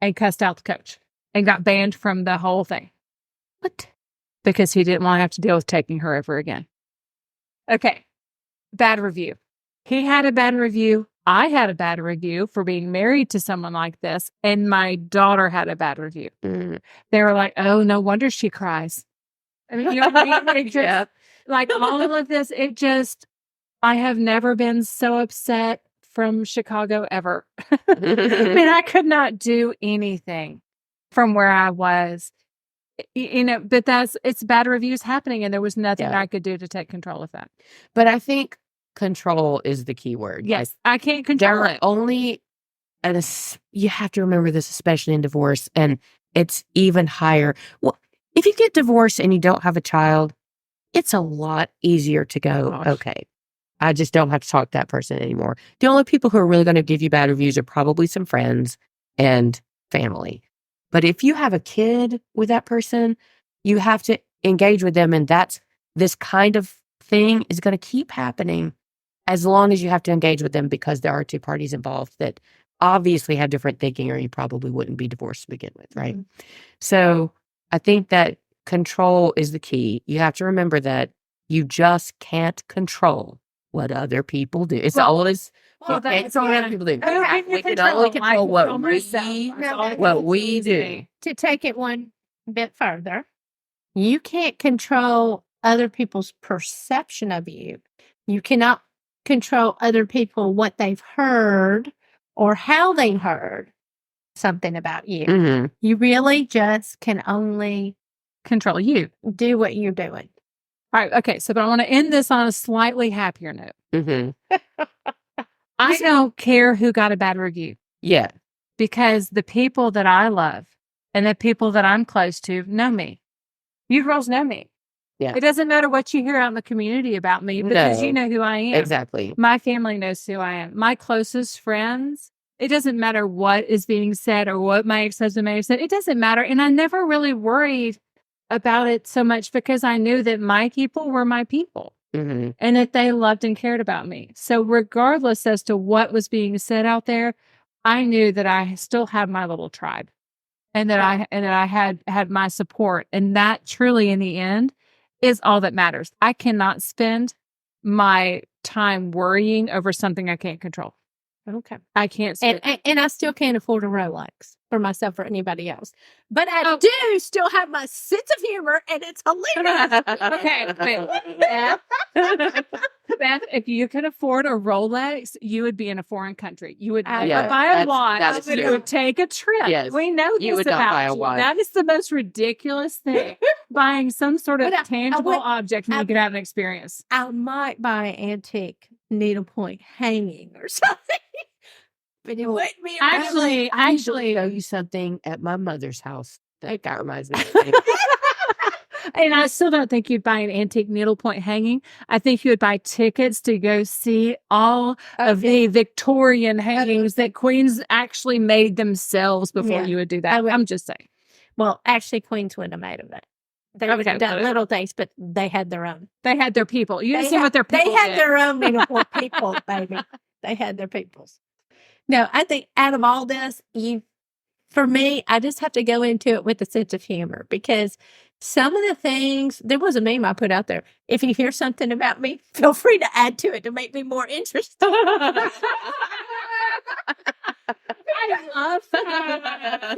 and cussed out the coach and got banned from the whole thing. What? Because he didn't want to have to deal with taking her ever again. Okay. Bad review. He had a bad review. I had a bad review for being married to someone like this. And my daughter had a bad review. Mm. They were like, oh, no wonder she cries. I mean, you know what I mean? It just, Yeah. like all of this, I have never been so upset from Chicago ever. I mean, I could not do anything from where I was. You know, but it's bad reviews happening, and there was nothing Yeah. I could do to take control of that. But I think control is the key word. Yes, I can't Like, control there are it. only, you have to remember this, especially in divorce, and it's even higher. Well, if you get divorced and you don't have a child, it's a lot easier to go, Gosh. okay, I just don't have to talk to that person anymore. The only people who are really going to give you bad reviews are probably some friends and family. But if you have a kid with that person, you have to engage with them. And this kind of thing is going to keep happening as long as you have to engage with them, because there are two parties involved that obviously have different thinking, or you probably wouldn't be divorced to begin with, right? Mhm. So I think that control is the key. You have to remember that you just can't control what other people do. It's all this. Well, You can't that's control what what other people do. I We can only control what myself. we That's all what we controls do. me. To take it one bit further, you can't control other people's perception of you. You cannot control other people, what they've heard or how they heard something about you. Mhm. You really just can only Control you. do what you're doing. All right. Okay. So, but I want to end this on a slightly happier note. Mhm. I don't care who got a bad review, Yeah. because the people that I love and the people that I'm close to know me. You girls know me. Yeah. It doesn't matter what you hear out in the community about me, because No. you know who I am. Exactly. My family knows who I am. My closest friends, it doesn't matter what is being said or what my ex-husband may have said. It doesn't matter. And I never really worried about it so much, because I knew that my people were my people Mhm. and that they loved and cared about me. So regardless as to what was being said out there, I knew that I still had my little tribe, and that I had my support. And that truly, in the end, is all that matters. I cannot spend my time worrying over something I can't control. Okay. I can't spend. And I still can't afford a Rolex for myself or anybody else. But I Oh. do still have my sense of humor, and it's hilarious. Okay, Beth, if you could afford a Rolex, you would be in a foreign country. You would never Yeah, buy a that watch. is You true. would take a trip. Yes, We know you this would not about buy a you. watch. That is the most ridiculous thing. Buying some sort of But I tangible would- object when I- you get out and experience. I might buy an antique needlepoint hanging or something. But it wouldn't be a Actually, I need to show you something at my mother's house that reminds me. and I still don't think you'd buy an antique needlepoint hanging. I think you would buy tickets to go see all of the Victorian hangings that queens actually made themselves before Yeah. you would do I that. would. I'm just saying. Well, actually, Queens wouldn't have made them that. They would have done little things, but they had their own. They had their people. You didn't see what their people They had did. their own little people, baby. They had their peoples. No, I think out of all this, for me, I just have to go into it with a sense of humor because some of the things, there was a meme I put out there. If you hear something about me, feel free to add to it to make me more interesting. I love that.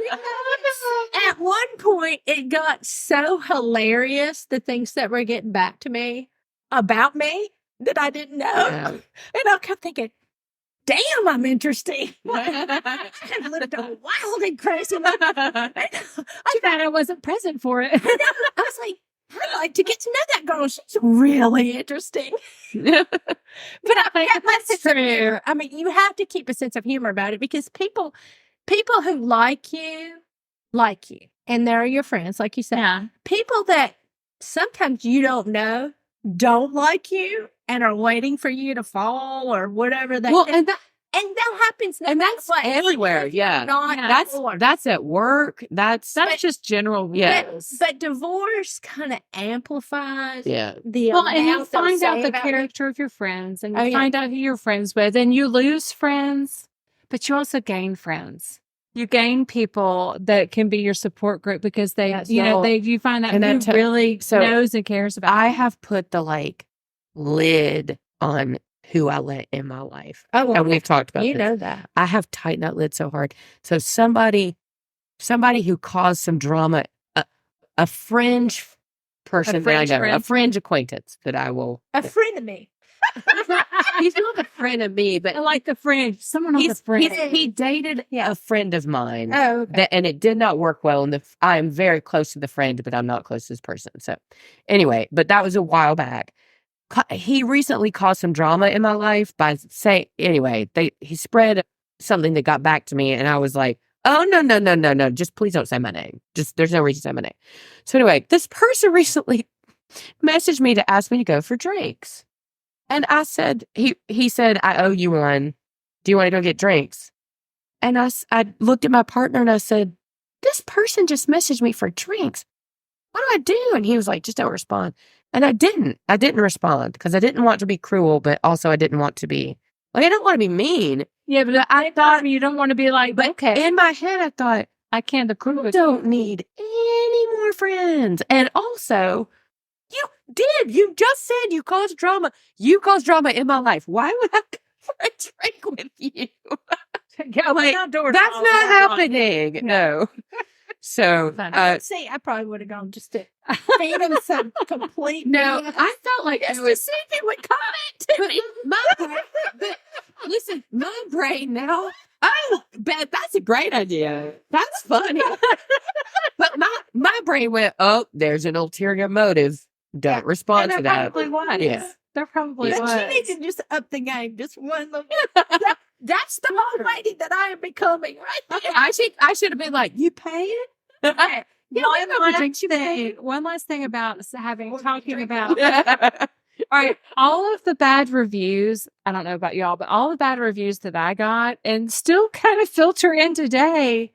At one point, it got so hilarious, the things that were getting back to me about me that I didn't know. Yeah. And I kept thinking, damn, I'm interesting. I have lived a wild and crazy life. Too bad I wasn't present for it. I was like, I'd like to get to know that girl. She's really interesting. But I kept my sense of humor. I mean, you have to keep a sense of humor about it because people who like you, and they're your friends, like you said. Yeah. People that sometimes you don't know don't like you and are waiting for you to fall or whatever. And that happens. And that's everywhere. Yeah. That's at work. That's just general. But divorce kind of amplifies the and you find out the character of your friends and you find out who you're friends with and you lose friends, but you also gain friends. You gain people that can be your support group because you find out who really knows and cares about. I have put the lid on who I let in my life. Oh, well, and we've talked about this. You know that. I have tightened that lid so hard. So somebody who caused some drama, a fringe person that I know, a fringe acquaintance that I will. A friend of me. He's not a friend of me, but I like the fringe. Someone on the fringe. He dated a friend of mine. Oh, okay. And it did not work well. And I am very close to the friend, but I'm not close to this person. So anyway, but that was a while back. He recently caused some drama in my life by saying, anyway, he spread something that got back to me. And I was like, oh, no. Just please don't say my name. Just there's no reason to say my name. So anyway, this person recently messaged me to ask me to go for drinks. And I said, he said, I owe you one. Do you want to go get drinks? And I looked at my partner and I said, this person just messaged me for drinks. What do I do? And he was like, just don't respond. And I didn't respond because I didn't want to be cruel, but also I didn't want to be, I don't want to be mean. Yeah, but I thought you don't want to be like, but okay. In my head, I thought, I can't approve I it. Don't need any more friends. And also, you just said you caused drama. You caused drama in my life. Why would I go for a drink with you? That's not happening. No. So, see, I probably would have gone just to feed him some complete. No, I felt like it was. See if he would comment. Listen, my brain now. Oh, that's a great idea. That's funny. But my brain went, oh, there's an ulterior motive. Don't respond to that. Probably was. Yeah. There probably was. But you need to just up the game just one little. That's the old lady that I am becoming right there. I should have been like, you pay it? One last thing about talking about. All right, all of the bad reviews, I don't know about y'all, but all the bad reviews that I got and still kind of filter in today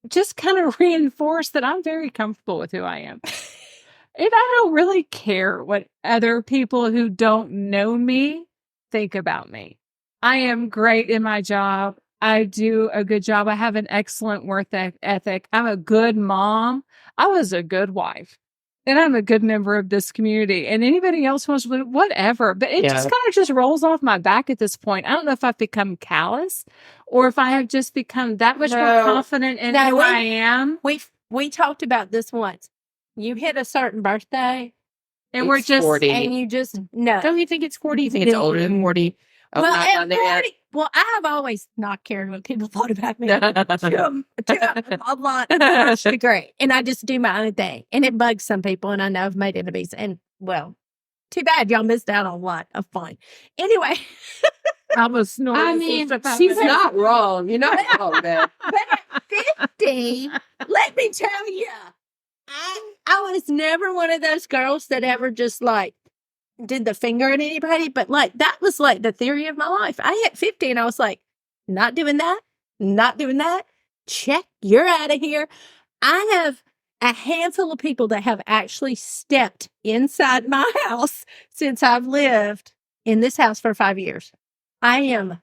just kind of reinforce that I'm very comfortable with who I am. And I don't really care what other people who don't know me think about me. I am great in my job. I do a good job. I have an excellent work ethic. I'm a good mom. I was a good wife. And I'm a good member of this community. And anybody else wants to, whatever. But it just kind of just rolls off my back at this point. I don't know if I've become callous or if I have just become that much more confident in who I am. We talked about this once. You hit a certain birthday. And we're just 40. And you just, no. Don't you think it's 40? You think it's older than 40? Oh, well, at 40, I have always not cared what people thought about me. To a lot degree. And I just do my own thing. And it bugs some people, and I know I've made enemies. And, well, too bad y'all missed out on a lot of fun. Anyway. I was snoring. I mean, she's not wrong. You're not wrong, man. But at 50, let me tell you, I was never one of those girls that ever just, did the finger at anybody, but that was the theory of my life. I hit 50 and I was like, not doing that. Check, you're out of here. I have a handful of people that have actually stepped inside my house since I've lived in this house for 5 years. I am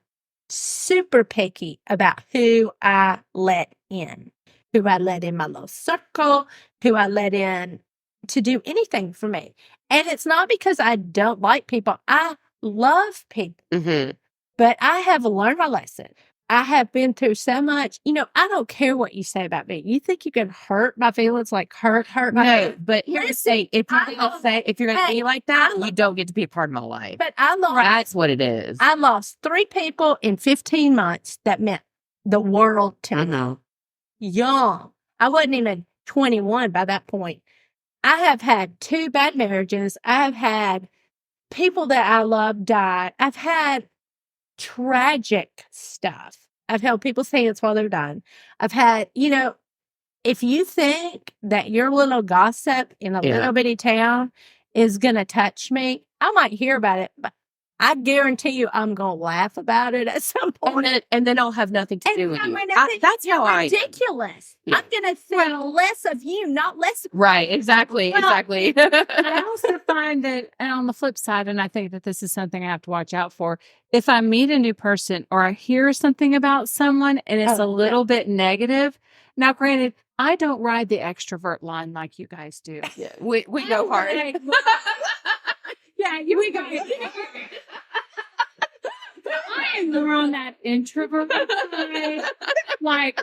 super picky about who I let in my little circle, who I let in to do anything for me. And it's not because I don't like people. I love people, but I have learned my lesson. I have been through so much. You know, I don't care what you say about me. You think you can hurt my feelings, like hurt my feelings? But here's the thing: if you're gonna be like that, you don't get to be a part of my life. But I lost. That's what it is. I lost 3 people in 15 months that meant the world to me. Young. I wasn't even 21 by that point. I have had 2 bad marriages. I have had people that I love die. I've had tragic stuff. I've held people's hands while they're dying. I've had, you know, if you think that your little gossip in a little bitty town is going to touch me, I might hear about it, but I guarantee you I'm going to laugh about it at some point. And then I'll have nothing to do with you. That's how ridiculous. I'm going to think less of you, not less of Right, exactly. I also find that, and on the flip side, and I think that this is something I have to watch out for, if I meet a new person or I hear something about someone and it's a little bit negative, now granted, I don't ride the extrovert line like you guys do. Yeah, we go hard. Yeah, we go. I am more on that introvert side, like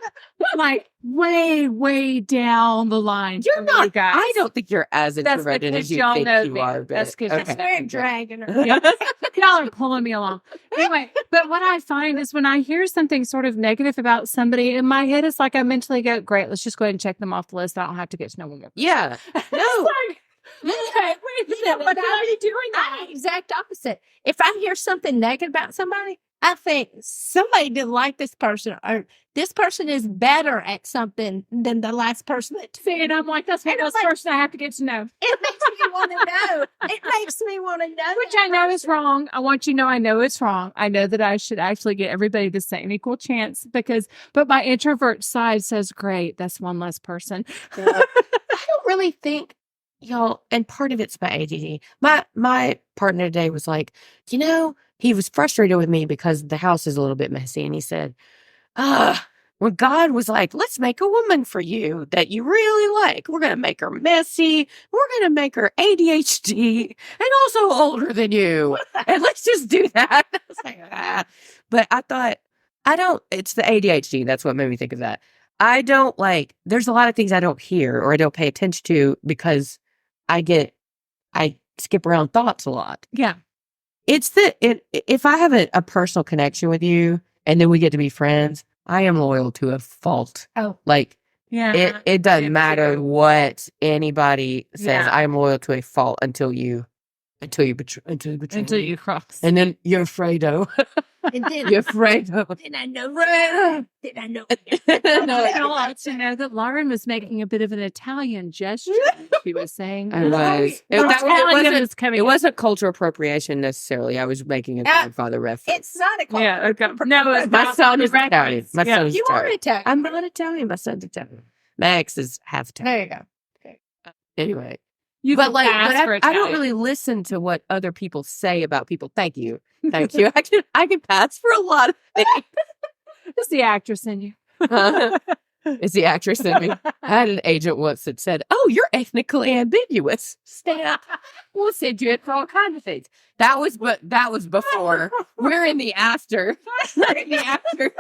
way down the line. You're not. You guys. I don't think you're as introverted as you think you are. But, that's because That's very dragging her. Y'all are pulling me along. Anyway, but what I find is when I hear something sort of negative about somebody, in my head, it's like I mentally go, great, let's just go ahead and check them off the list. I don't have to get to know them. Yeah. No. Okay, wait a minute. But how are you doing that? I'm the exact opposite. If I hear something negative about somebody, I think somebody didn't like this person, or this person is better at something than the last person that See, and I'm like, that's the first person I have to get to know. It makes me want to know. It makes me want to know. Which I know is wrong. I want you to know I know it's wrong. I know that I should actually get everybody the same equal chance but my introvert side says, great, that's one less person. I don't really think, y'all, and part of it's my ADD. My partner today was like, you know, he was frustrated with me because the house is a little bit messy. And he said, when God was like, let's make a woman for you that you really like. We're going to make her messy. We're going to make her ADHD and also older than you. And let's just do that. I was like, But I thought, it's the ADHD. That's what made me think of that. There's a lot of things I don't hear or I don't pay attention to because I skip around thoughts a lot. Yeah. If I have a personal connection with you and then we get to be friends, I am loyal to a fault. Oh. Like, yeah, it doesn't matter what anybody says. Yeah. I am loyal to a fault until you betray until me. you cross. And then you're afraid of. And then, You're afraid of. then I know. Then I know. I want to know that Lauren was making a bit of an Italian gesture. She was saying, I was. It wasn't cultural appropriation necessarily. I was making a Godfather reference. It's not a yeah, okay. No, it's My not son is the Italian. My son is You are Italian. Italian. I'm not Italian. My son's Italian. My ex is half Italian. There you go. Anyway. You But can I don't really listen to what other people say about people. Thank you. Thank you. I can pass for a lot of things. It's the actress in you. It's the actress in me. I had an agent once that said, "Oh, you're ethnically ambiguous. Stop. We'll send you it for all kinds of things." That was before. We're in the after. We're in the after.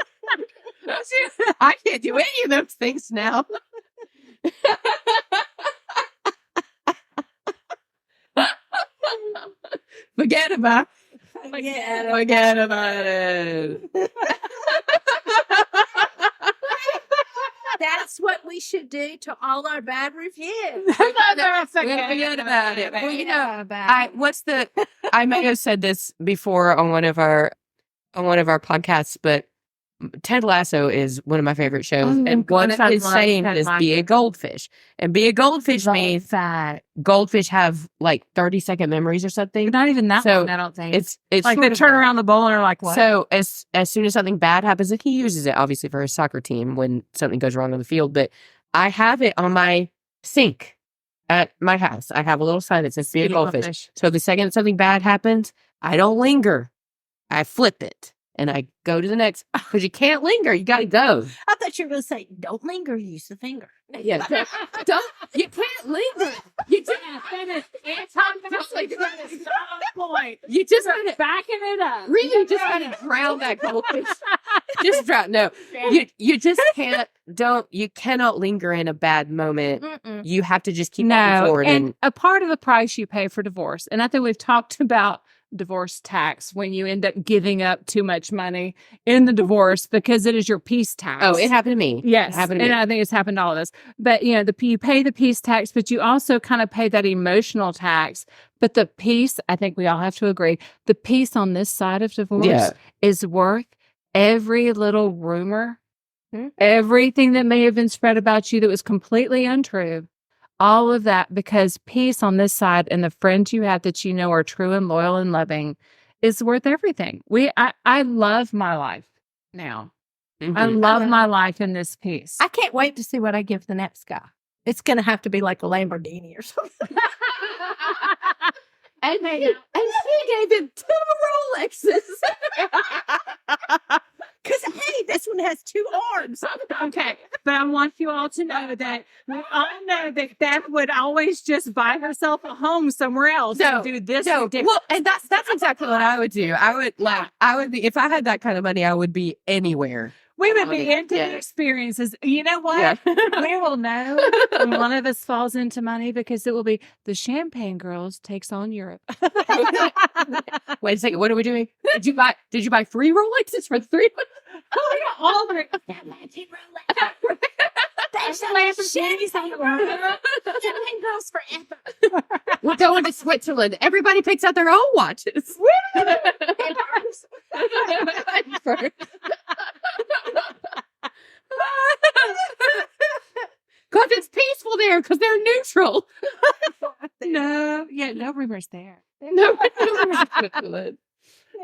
I can't do any of those things now. Forget about it. That's what we should do to all our bad reviews. Forget about it. Well, you know, I may have said this before on one of our podcasts, but Ted Lasso is one of my favorite shows, and one of his sayings is "be a goldfish." And be a goldfish means that goldfish have like 30-second memories or something. Not even that So long, I don't think. It's like they turn around the bowl and are like, what? So as soon as something bad happens, and he uses it obviously for his soccer team when something goes wrong on the field, but I have it on my sink at my house. I have a little sign that says be a goldfish. So the second something bad happens, I don't linger. I flip it and I go to the next, because you can't linger. You got to go. I thought you were going to say, don't linger, use the finger. Yeah. You can't linger. You just point. You just got to Backing it up. really just got to drown that goldfish. Just drown. No, you just can't. You cannot linger in a bad moment. You have to just keep moving forward. And a part of the price you pay for divorce, and I think we've talked about divorce tax when you end up giving up too much money in the divorce because it is your peace tax. Oh, it happened to me. Yes. It happened to me. And I think it's happened to all of us. But, you know, you pay the peace tax, but you also kind of pay that emotional tax. But the peace, I think we all have to agree, the peace on this side of divorce is worth every little rumor, everything that may have been spread about you that was completely untrue. All of that, because peace on this side and the friends you have that you know are true and loyal and loving is worth everything. I love my life now. I love my life in this peace. I can't wait to see what I give the next guy. It's going to have to be like a Lamborghini or something. And she gave him 2 Rolexes. Because, hey, this one has 2 arms. Okay, but I want you all to know that we all know that Beth would always just buy herself a home somewhere else and do this. Well, and that's exactly what I would do. I would be, if I had that kind of money, I would be anywhere. We would be into the experiences. You know what? Yeah. We will know when one of us falls into money because it will be the Champagne Girls takes on Europe. Wait a second. What are we doing? Did you buy 3 Rolexes for 3? All the Champagne Girls forever. We're going to Switzerland. Everybody picks out their own watches. Because it's peaceful there because they're neutral. no rumors there. No.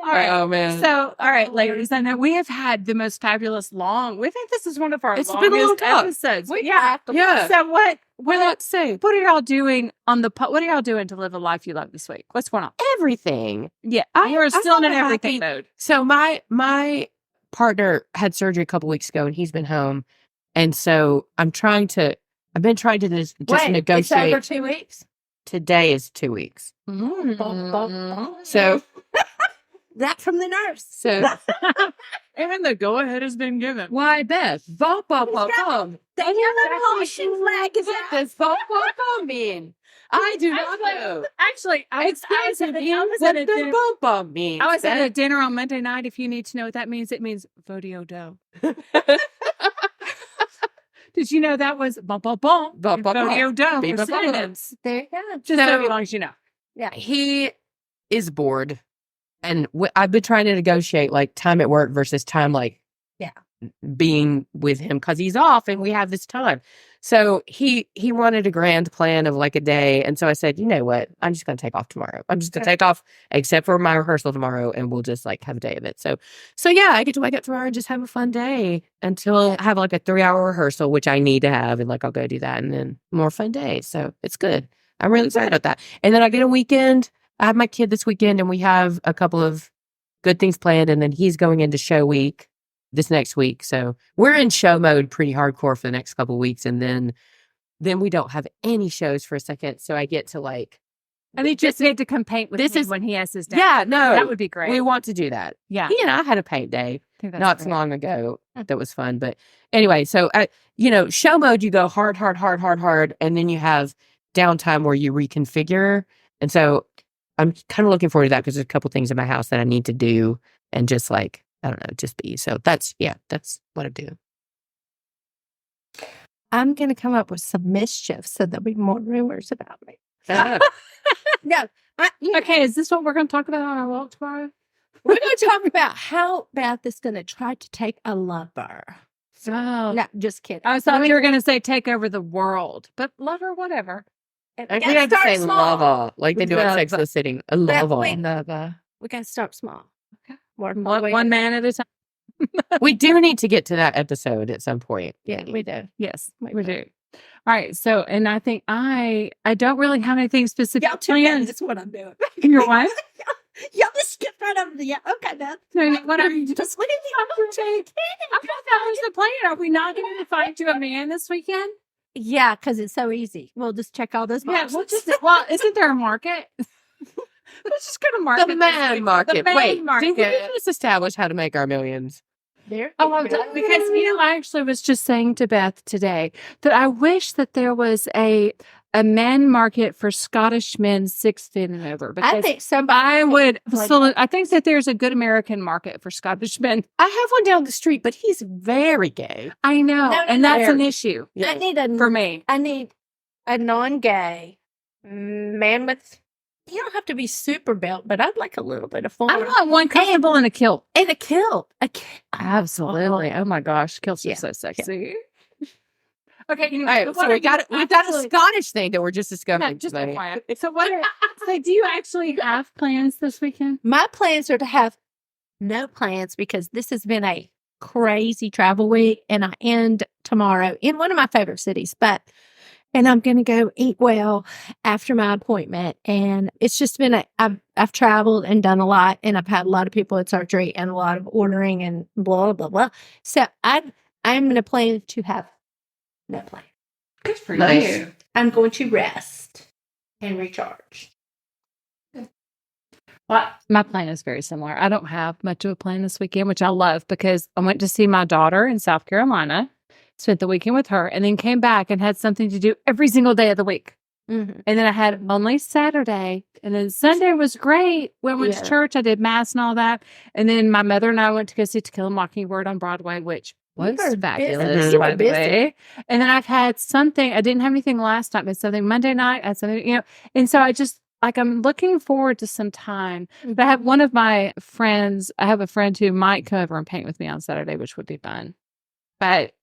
All right. Oh man. So, all right, ladies. I know we have had the most fabulous we think this is one of our It's been a long longest talk. episodes. Yeah. So what We're not safe. are y'all doing what are y'all doing to live a life you love this week? What's going on? Everything. Yeah. I You're still in an have everything happy- mode. So my partner had surgery a couple weeks ago and he's been home. And so I've been trying to just negotiate. It's over 2 weeks? Today is 2 weeks. So That from the nurse. So And the go ahead has been given. why Beth? Bum, bum, bum, bum. The yellow caution flag is What out. does bum, bum, bum mean? I do not know. Actually, I was Explain at to a- me I was what at a the dinner- bum, bum means. I was at a Beth. dinner on Monday night. If you need to know what that means, it means vodio do. Did you know that was bum bum bum? Bum, bum, bum. Vodio do. Beep, for bum, bum, bum. synonyms. There you go. Just so long as you know. He is bored. And I've been trying to negotiate like time at work versus time being with him because he's off and we have this time. So he wanted a grand plan of like a day. And so I said, you know what? I'm just going to take off tomorrow. I'm just going to take off except for my rehearsal tomorrow and we'll just like have a day of it. So yeah, I get to wake up tomorrow and just have a fun day until I have like a 3-hour rehearsal, which I need to have. And like, I'll go do that and then more fun days. So it's good. I'm really excited about that. And then I get a weekend. I have my kid this weekend and we have a couple of good things planned. And then he's going into show week this next week. So we're in show mode pretty hardcore for the next couple of weeks. And then we don't have any shows for a second. So I get to like, And he just get to come paint with this him is- when he has his day. yeah, no, That would be great. we want to do that. Yeah. He and I had a paint day I think that's not great. so long ago. That was fun. But anyway, so show mode, you go hard. And then you have downtime where you reconfigure. And so I'm kind of looking forward to that because there's a couple things in my house that I need to do and just like, I don't know, just be. So that's what I'm doing. I'm going to come up with some mischief so there'll be more rumors about me. No. Okay, is this what we're going to talk about on our walk tomorrow? We're going to talk about how Beth is going to try to take a lover. Oh. No, just kidding. I thought you were going to say take over the world, but lover, whatever. And I we think I gotta have to say start small. lava, like they do at Sex and the City. A lava. We got to start small. Okay. Work our way One up. man at a time. We do need to get to that episode at some point. Yeah, we do. Yes, we do. All right. So, and I think I don't really have anything specific Y'all too bad. planned. That's what I'm doing. Your what? Y'all just skip right over the okay, Beth. No, what are you Just leave the I thought that was the plan. Are we not going to find you a man this weekend? Yeah, because it's so easy. We'll just check all those Yeah. boxes. Well, isn't there a market? Let's just go to market. The this man week. market. The man Wait, market. did we just establish how to make our millions? There. Oh, because I actually was just saying to Beth today that I wish that there was a man market for Scottish men 16 and over. Because I think somebody. I would. Like- So I think that there's a good American market for Scottish men. I have one down the street, but he's very gay. I know, No, and no, that's no. an issue I need a for me. I need a non-gay man with. You don't have to be super built, but I'd like a little bit of fun. I want one comfortable in a kilt. And a kilt. Absolutely. Oh my gosh, kilts Yeah. are so sexy. Okay, All right, so we've got a Scottish thing that we're just discovering just today. FYI. So what? So do you actually have plans this weekend? My plans are to have no plans because this has been a crazy travel week, and I end tomorrow in one of my favorite cities. And I'm going to go eat well after my appointment. And it's just been I've traveled and done a lot, and I've had a lot of people at surgery and a lot of ordering and blah, blah, blah. So I'm going to plan to have no plan. Good for Nice. you. I'm going to rest and recharge. Well, my plan is very similar. I don't have much of a plan this weekend, which I love because I went to see my daughter in South Carolina, spent the weekend with her, and then came back and had something to do every single day of the week. Mm-hmm. And then I had only Saturday, and then Sunday was great. We went Yeah. to church. I did mass and all that. And then my mother and I went to go see To Kill a Mockingbird on Broadway, which was You were fabulous, busy. You by were the busy. way. And then I've had something. I didn't have anything last night, but something Monday night. I had something, And so I just I'm looking forward to some time. But I have one of my friends. I have a friend who might come over and paint with me on Saturday, which would be fun. But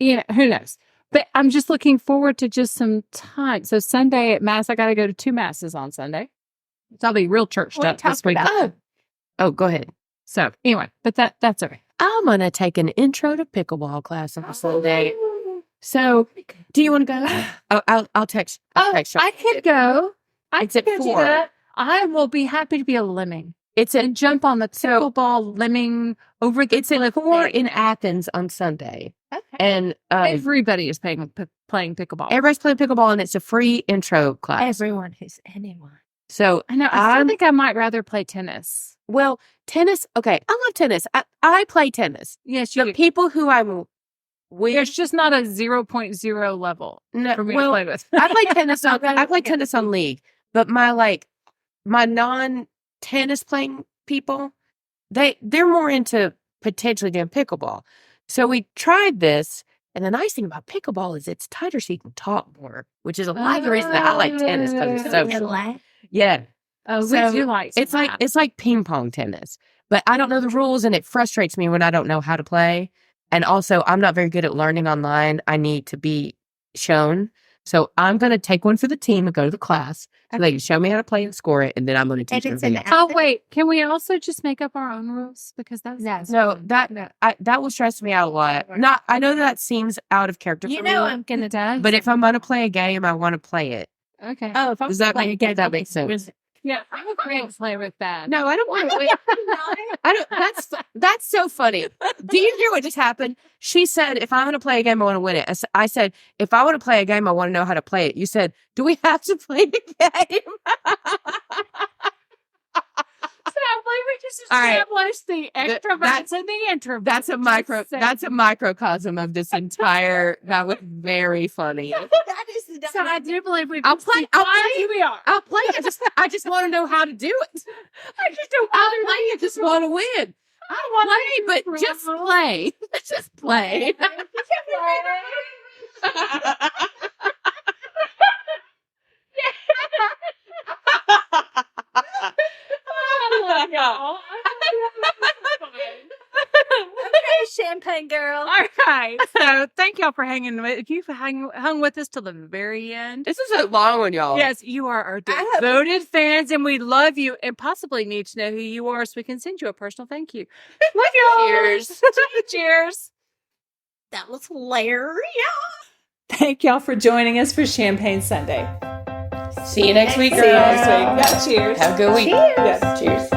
who knows? But I'm just looking forward to just some time. So Sunday at Mass, I got to go to 2 masses on Sunday. So I'll be real churched We up this talked week. about Oh, go ahead. So anyway, but that's okay. I'm going to take an intro to pickleball class on Sunday. So, do you want to go? Oh, I'll text. I'll text you. I could go. It's at could do 4. that. I will be happy to be a lemming It's at and jump on the pickleball lemming over the it's at 4 in Athens on Sunday, Okay. and Everybody is playing pickleball. everybody's playing pickleball, and it's a free intro class. Everyone who's anyone. So I know. I still think I might rather play tennis. well, tennis. Okay, I love tennis. I play tennis. Yes, The people who I'm with, There's just not a 0.0 level no, for me to well, play with. I play tennis on tennis on league, but my non-tennis playing people, they're more into potentially doing pickleball. So we tried this, and the nice thing about pickleball is it's tighter, so you can talk more, which is a lot of the reason that I like tennis because it's social. Yeah, Oh, So, we do like it's like ping pong tennis, but I don't know the rules, and it frustrates me when I don't know how to play. And also, I'm not very good at learning online. I need to be shown. So I'm going to take one for the team and go to the class so they can show me how to play and score it, and then I'm going to teach And them. it's an video. Oh wait, can we also just make up our own rules because that's No, that will stress me out a lot. I know that seems out of character You for know me, I'm gonna die. but if I'm going to play a game, I want to play it. okay. Oh, if I'm Does that playing make- a game, that makes sense? Yeah, I'm a great play with that. No, I don't want to. I don't. That's so funny. Do you hear what just happened? She said, "If I'm going to play a game, I want to win it." I said, "If I want to play a game, I want to know how to play it." You said, "Do we have to play the game?" Sadly, we just All right. established the extroverts and the introverts. That's a microcosm of this entire. That was very funny. That is the So I do believe we've I'll play. Here we are. I'll play it. I just want to know how to do it. I just don't I'll play it. Just want to win. I play, but just play. Just play. I love y'all. Okay, champagne girl. All right. So thank y'all for hanging with. You've hung with us till the very end. This is a long one, y'all. Yes, you are our devoted fans, and we love you, and possibly need to know who you are so we can send you a personal thank you. Love you. Cheers. Cheers. That was hilarious. Thank y'all for joining us for Champagne Sunday. See you next week, girls. See you next week. Yeah, cheers. Have a good week. Cheers. Yeah. Cheers.